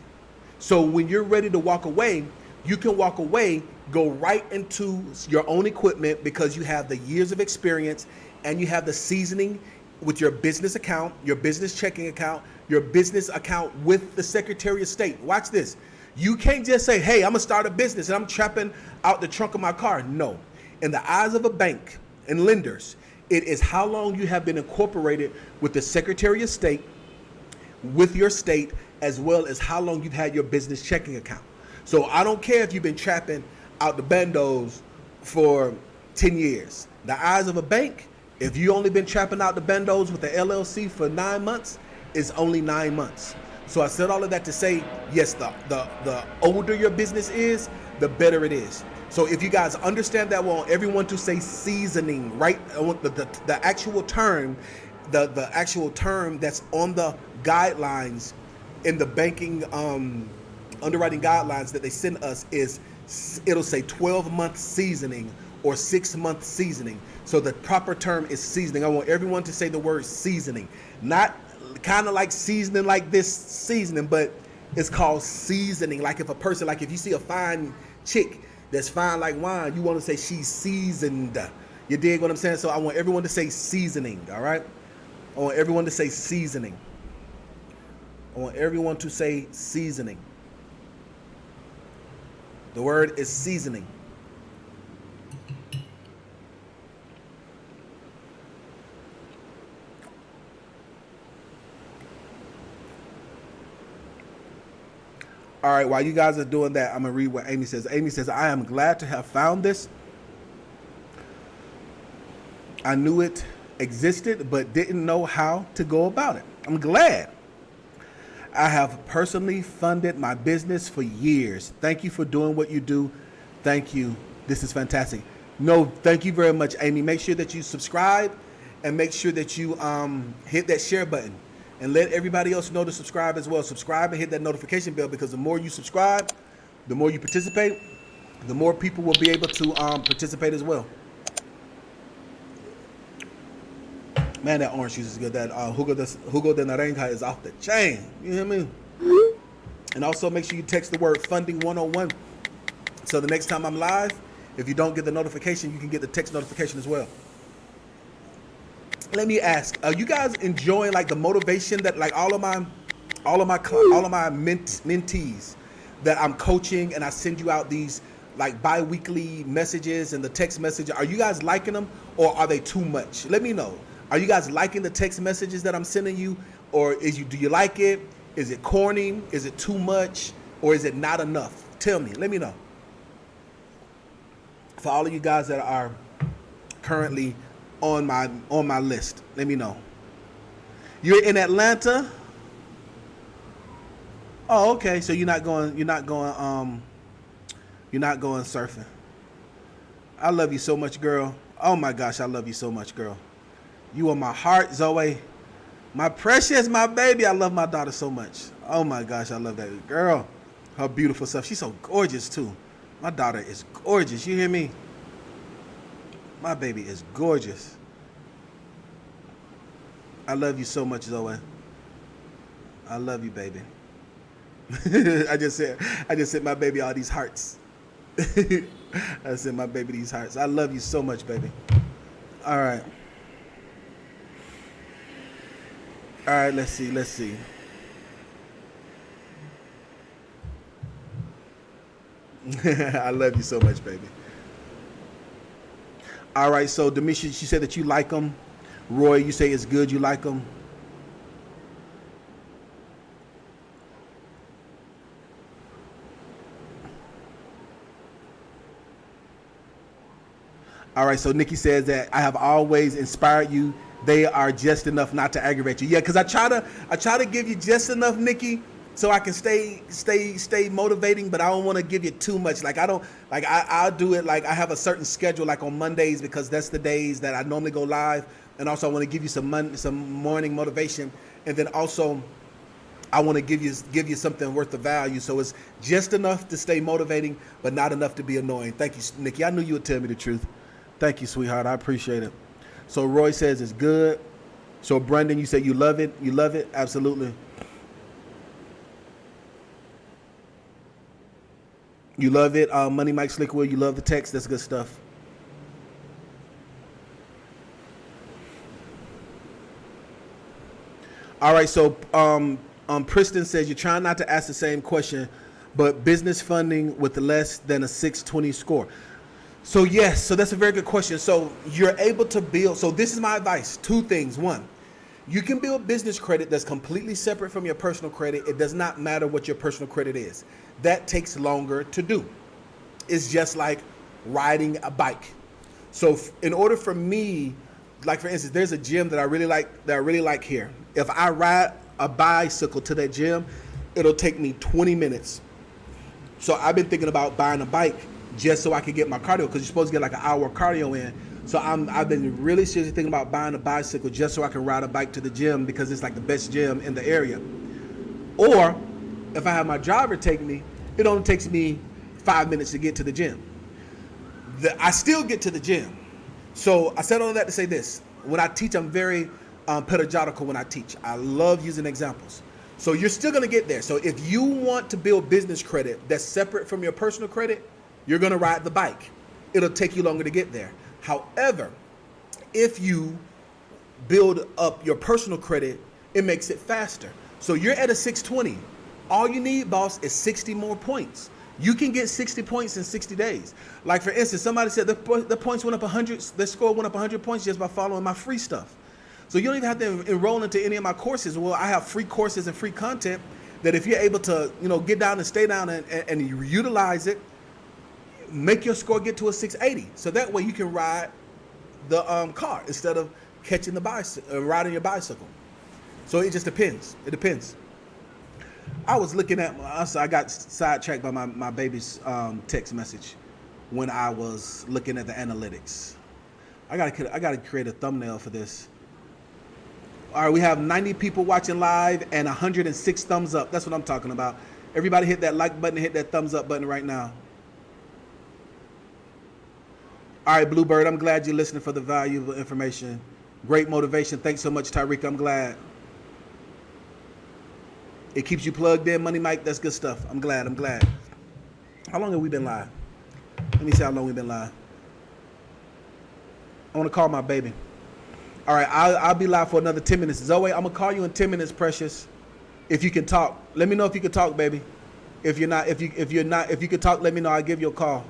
So when you're ready to walk away, you can walk away, go right into your own equipment, because you have the years of experience and you have the seasoning with your business account, your business checking account, your business account with the Secretary of State. Watch this. You can't just say, hey, I'm gonna start a business and I'm trapping out the trunk of my car. No. In the eyes of a bank and lenders, it is how long you have been incorporated with the Secretary of State, with your state, as well as how long you've had your business checking account. So I don't care if you've been trapping out the bandos for 10 years. The eyes of a bank, if you only been trapping out the bandos with the LLC for 9 months, it's only 9 months. So I said all of that to say, yes, the older your business is, the better it is. So if you guys understand that, I want everyone to say seasoning, right? I want the actual term, the actual term that's on the guidelines in the banking underwriting guidelines that they send us is, it'll say 12-month seasoning or 6-month seasoning. So the proper term is seasoning. I want everyone to say the word seasoning, not kind of like seasoning like this seasoning, but it's called seasoning. Like if you see a fine chick that's fine like wine, you want to say she's seasoned. You dig what I'm saying? So I want everyone to say seasoning, all right? I want everyone to say seasoning. I want everyone to say seasoning. The word is seasoning. All right, while you guys are doing that, I'm going to read what Amy says. Amy says, I am glad to have found this. I knew it existed, but didn't know how to go about it. I'm glad. I have personally funded my business for years. Thank you for doing what you do. Thank you. This is fantastic. No, thank you very much, Amy. Make sure that you subscribe and make sure that you hit that share button and let everybody else know to subscribe as well. Subscribe and hit that notification bell, because the more you subscribe, the more you participate, the more people will be able to participate as well. Man, that orange juice is good. That Jugo de Naranja is off the chain. You hear me? And also make sure you text the word funding 101. So the next time I'm live, if you don't get the notification, you can get the text notification as well. let me ask, are you guys enjoying like the motivation that like all of my mentees that I'm coaching, and I send you out these like bi-weekly messages and the text message? Are you guys liking them, or are they too much? Let me know. Are you guys liking the text messages that I'm sending you, or do you like it? Is it corny? Is it too much? Or is it not enough? Tell me. Let me know. For all of you guys that are currently on my list, let me know. You're in Atlanta? Oh, okay. So you're not going surfing. I love you so much, girl. Oh my gosh, I love you so much, girl. You are my heart, Zoe. My precious, my baby. I love my daughter so much. Oh my gosh, I love that girl. Her beautiful stuff. She's so gorgeous too. My daughter is gorgeous. You hear me? My baby is gorgeous. I love you so much, Zoe. I love you, baby. I just sent my baby all these hearts. I sent my baby these hearts. I love you so much, baby. All right. All right, let's see. I love you so much, baby. All right, so Demisha, she said that you like them. Roy, you say it's good, you like them. All right, so Nikki says that I have always inspired you. They are just enough not to aggravate you. Yeah, because I try to give you just enough, Nikki, so I can stay motivating, but I don't want to give you too much. Like I'll do it like I have a certain schedule, like on Mondays, because that's the days that I normally go live, and also I want to give you some morning motivation, and then also I want to give you something worth of value. So it's just enough to stay motivating, but not enough to be annoying. Thank you, Nikki. I knew you would tell me the truth. Thank you, sweetheart. I appreciate it. So Roy says it's good. So Brendan, you say you love it. You love it? Absolutely. You love it. Money Mike Slickwood, you love the text. That's good stuff. All right, so Preston says you're trying not to ask the same question, but business funding with less than a 620 score. So yes, so that's a very good question. So you're able to build, so this is my advice, two things. One, you can build business credit that's completely separate from your personal credit. It does not matter what your personal credit is. That takes longer to do. It's just like riding a bike. So in order for me, like for instance, there's a gym that I really like here. If I ride a bicycle to that gym, it'll take me 20 minutes. So I've been thinking about buying a bike just so I could get my cardio, because you're supposed to get like an hour cardio in. So I've been really seriously thinking about buying a bicycle just so I can ride a bike to the gym, because it's like the best gym in the area. Or if I have my driver take me, it only takes me 5 minutes to get to the gym. I still get to the gym. So I said all of that to say this. When I teach, I'm very pedagogical when I teach. I love using examples. So you're still going to get there. So if you want to build business credit that's separate from your personal credit, you're going to ride the bike. It'll take you longer to get there. However, if you build up your personal credit, it makes it faster. So you're at a 620. All you need, boss, is 60 more points. You can get 60 points in 60 days. Like for instance, somebody said the points went up 100, the score went up 100 points just by following my free stuff. So you don't even have to enroll into any of my courses. Well, I have free courses and free content that if you're able to, get down and stay down and you utilize it, make your score get to a 680. So that way you can ride the car instead of catching the bicycle, riding your bicycle. So it just depends. It depends. I was looking at, I got sidetracked by my baby's text message when I was looking at the analytics. I gotta create a thumbnail for this. All right, we have 90 people watching live and 106 thumbs up. That's what I'm talking about. Everybody hit that like button, hit that thumbs up button right now. All right, Bluebird, I'm glad you're listening for the valuable information. Great motivation. Thanks so much, Tyreek. I'm glad. It keeps you plugged in, Money Mike. That's good stuff. I'm glad. How long have we been live? Let me see how long we've been live. I want to call my baby. All right, I'll be live for another 10 minutes. Zoe, I'm gonna call you in 10 minutes, precious. If you can talk, let me know if you can talk, baby. If you can talk, let me know. I'll give you a call.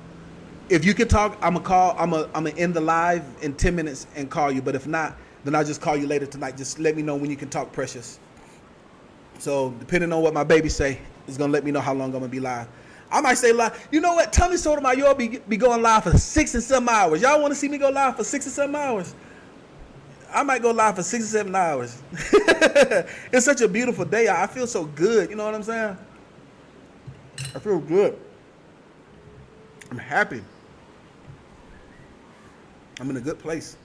If you can talk, I'm gonna end the live in 10 minutes and call you. But if not, then I'll just call you later tonight. Just let me know when you can talk, precious. So depending on what my baby say, it's gonna let me know how long I'm gonna be live. I might say live. You know what? Tommy Sotomayor be going live for 6 and 7 hours. Y'all want to see me go live for 6 and 7 hours? I might go live for 6 or 7 hours. It's such a beautiful day. I feel so good. You know what I'm saying? I feel good. I'm happy. I'm in a good place.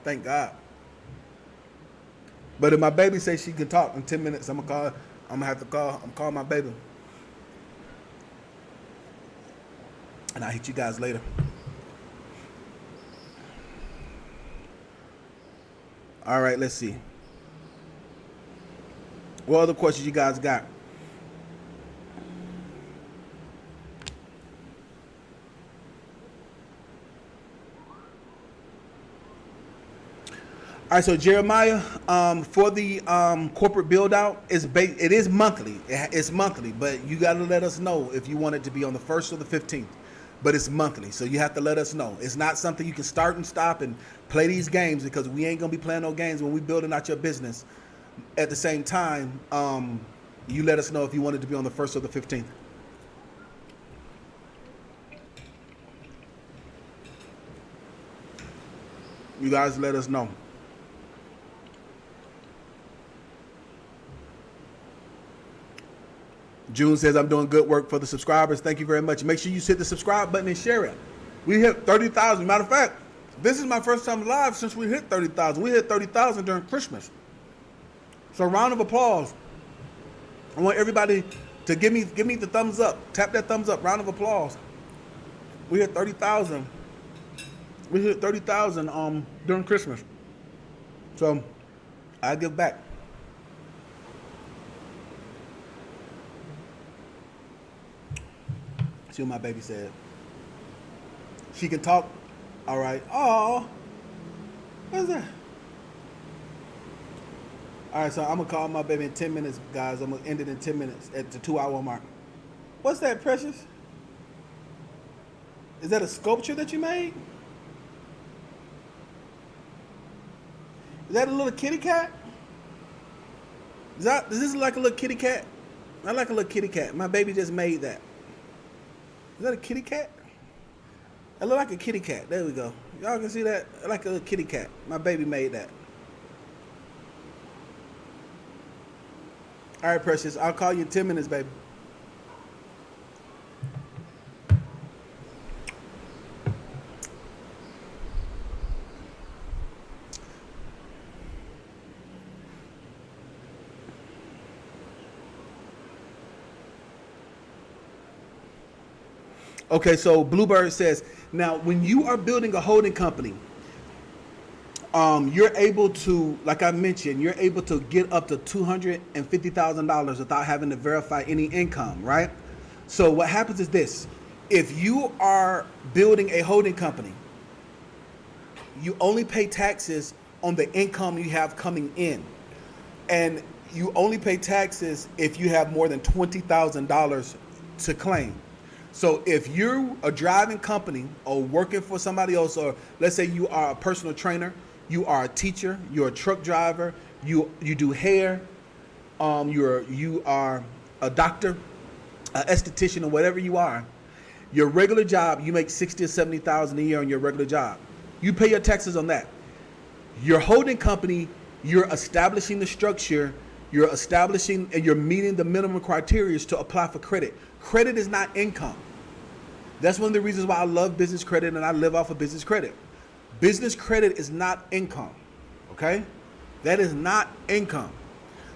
Thank God. But if my baby says she can talk in 10 minutes, I'm gonna have to call. I'm calling my baby. And I'll hit you guys later. All right, let's see. What other questions you guys got? All right, so Jeremiah, for the corporate build out, it is monthly. It's monthly, but you got to let us know if you want it to be on the 1st or the 15th. But it's monthly, so you have to let us know. It's not something you can start and stop and play these games, because we ain't gonna be playing no games when we building out your business. At the same time, you let us know if you want it to be on the 1st or the 15th. You guys let us know. June says, I'm doing good work for the subscribers. Thank you very much. Make sure you hit the subscribe button and share it. We hit 30,000. Matter of fact, this is my first time live since we hit 30,000. We hit 30,000 during Christmas. So round of applause. I want everybody to give me the thumbs up. Tap that thumbs up. Round of applause. We hit 30,000. We hit 30,000 during Christmas. So I give back. See what my baby said. She can talk. All right. Oh, what is that? All right, so I'm gonna call my baby in 10 minutes, guys. I'm gonna end it in 10 minutes at the 2-hour mark. What's that, Precious? Is that a sculpture that you made? Is that a little kitty cat? Does this look like a little kitty cat? I like a little kitty cat. My baby just made that. Is that a kitty cat? It look like a kitty cat. There we go. Y'all can see that? Like a little kitty cat. My baby made that. All right, Precious. I'll call you in 10 minutes, baby. Okay, so Bluebird says, now when you are building a holding company, you're able to, like I mentioned, you're able to get up to $250,000 without having to verify any income, right? So what happens is this: if you are building a holding company, you only pay taxes on the income you have coming in, and you only pay taxes if you have more than $20,000 to claim. So if you're a driving company or working for somebody else, or let's say you are a personal trainer, you are a teacher, you're a truck driver, you do hair, you are a doctor, an esthetician, or whatever you are, your regular job, you make $60,000 or $70,000 a year on your regular job. You pay your taxes on that. Your holding company, you're establishing the structure, you're establishing and you're meeting the minimum criteria to apply for credit. Credit is not income. That's one of the reasons why I love business credit and I live off of business credit. Business credit is not income, okay? That is not income.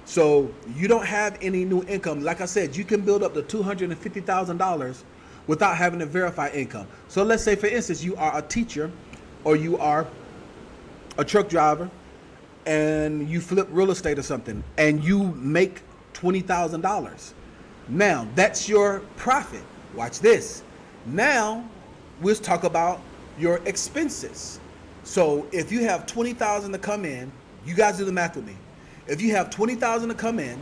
So you don't have any new income. Like I said, you can build up to $250,000 without having to verify income. So let's say, for instance, you are a teacher or you are a truck driver and you flip real estate or something and you make $20,000. Now, that's your profit. Watch this. Now, let's talk about your expenses. So if you have 20,000 to come in, you guys do the math with me. If you have 20,000 to come in,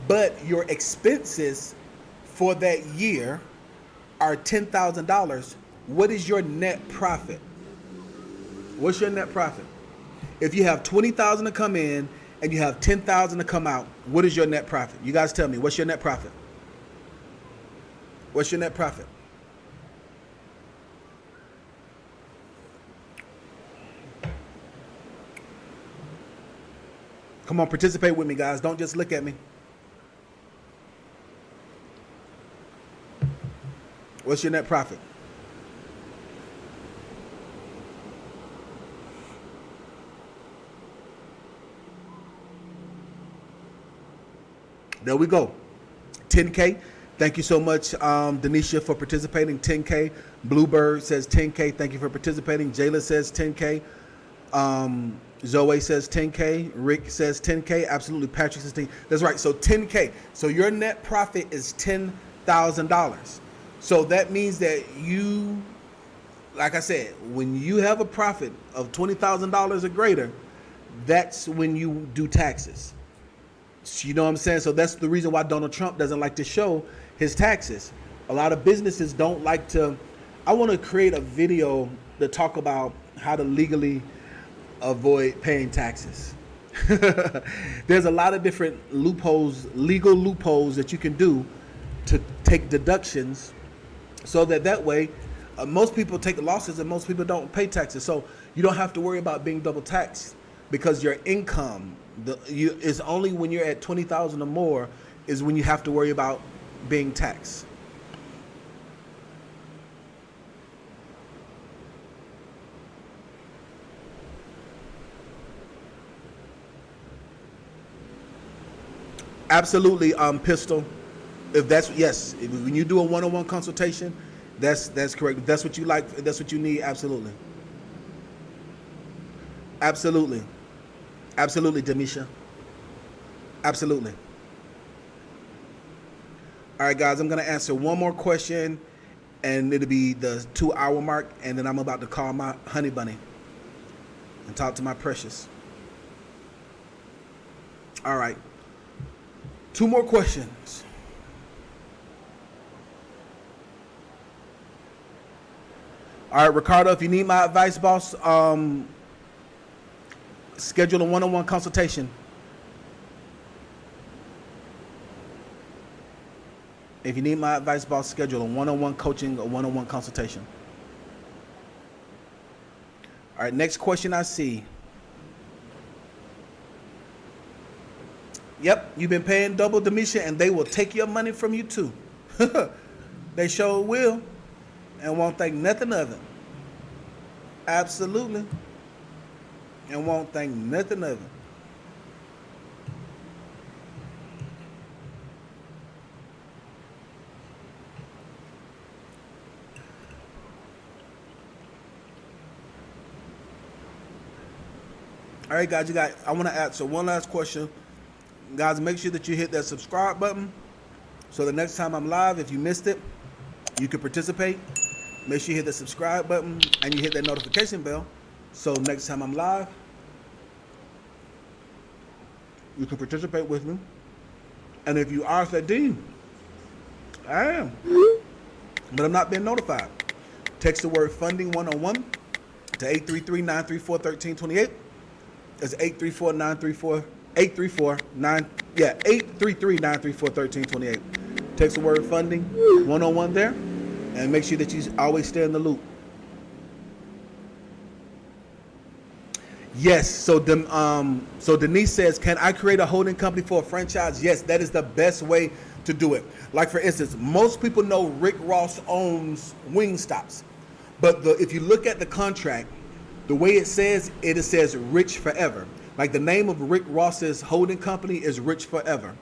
but your expenses for that year are $10,000, what is your net profit? What's your net profit? If you have 20,000 to come in and you have 10,000 to come out, what is your net profit? You guys tell me, what's your net profit? What's your net profit? Come on, participate with me, guys. Don't just look at me. What's your net profit? There we go. 10K. Thank you so much, Denisha, for participating. 10K. Bluebird says 10K. Thank you for participating. Jayla says 10K. Zoe says 10K. Rick says 10K. Absolutely. Patrick says 10K. That's right. So 10K. So your net profit is $10,000. So that means that you, like I said, when you have a profit of $20,000 or greater, that's when you do taxes. You know what I'm saying? So that's the reason why Donald Trump doesn't like to show his taxes. A lot of businesses don't like to. I want to create a video to talk about how to legally avoid paying taxes. There's a lot of different loopholes, legal loopholes that you can do to take deductions so that way most people take losses and most people don't pay taxes. So you don't have to worry about being double taxed because your income is only when you're at 20,000 or more is when you have to worry about being taxed. Absolutely, Pistol. If that's yes, when you do a one-on-one consultation, that's correct. If that's what you like, if that's what you need, absolutely. Absolutely. Absolutely, Demisha. Absolutely. All right, guys, I'm going to answer one more question, and it'll be the 2-hour mark, and then I'm about to call my honey bunny and talk to my precious. All right. 2 more questions. All right, Ricardo, if you need my advice, boss, schedule a one-on-one consultation. If you need my advice, boss, schedule a one-on-one coaching, a one-on-one consultation. All right, next question I see. Yep, you've been paying double, Demisha, and they will take your money from you too. They sure will, and won't think nothing of it. Absolutely. And won't think nothing of it. All right, guys, I want to answer one last question. Guys, make sure that you hit that subscribe button so the next time I'm live, if you missed it, you can participate. Make sure you hit the subscribe button and you hit that notification bell so next time I'm live, you can participate with me. And if you are, say, Dean, I am, but I'm not being notified. Text the word funding one-on-one to 833-934-1328. That's 833-934-1328. Text the word funding one-on-one there, and make sure that you always stay in the loop. Yes, so Denise says, can I create a holding company for a franchise? Yes, that is the best way to do it. Like, for instance, most people know Rick Ross owns Wingstops, but if you look at the contract, the way it says Rich Forever. Like, the name of Rick Ross's holding company is Rich Forever.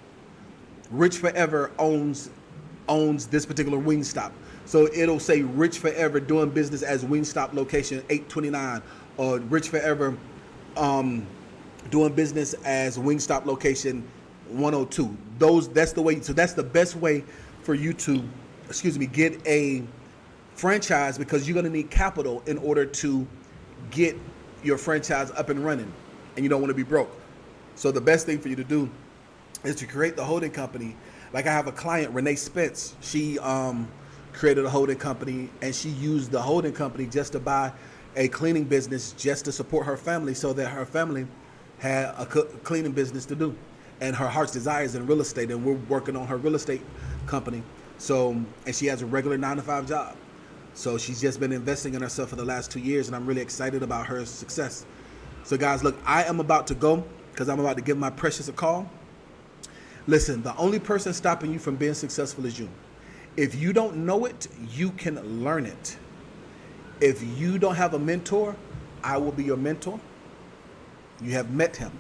Rich Forever owns this particular Wingstop. So it'll say Rich Forever doing business as Wingstop location 829, or Rich Forever doing business as Wingstop location 102. That's the way. So that's the best way for you to, get a franchise, because you're going to need capital in order to get your franchise up and running, and you don't want to be broke. So the best thing for you to do is to create the holding company. Like I have a client, Renee Spence. She created a holding company, and she used the holding company just to buy a cleaning business just to support her family, so that her family had a cleaning business to do. And her heart's desire is in real estate, and we're working on her real estate company. So, and she has a regular 9-to-5 job. So she's just been investing in herself for the last 2 years, and I'm really excited about her success. So guys, look, I am about to go because I'm about to give my precious a call. Listen, the only person stopping you from being successful is you. If you don't know it, you can learn it. If you don't have a mentor, I will be your mentor. You have met him.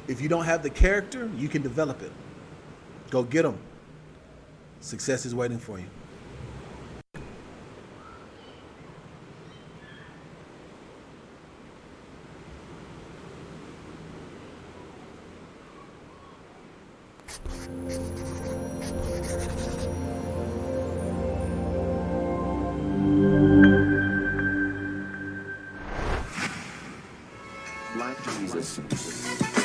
If you don't have the character, you can develop it. Go get them. Success is waiting for you. Black Jesus.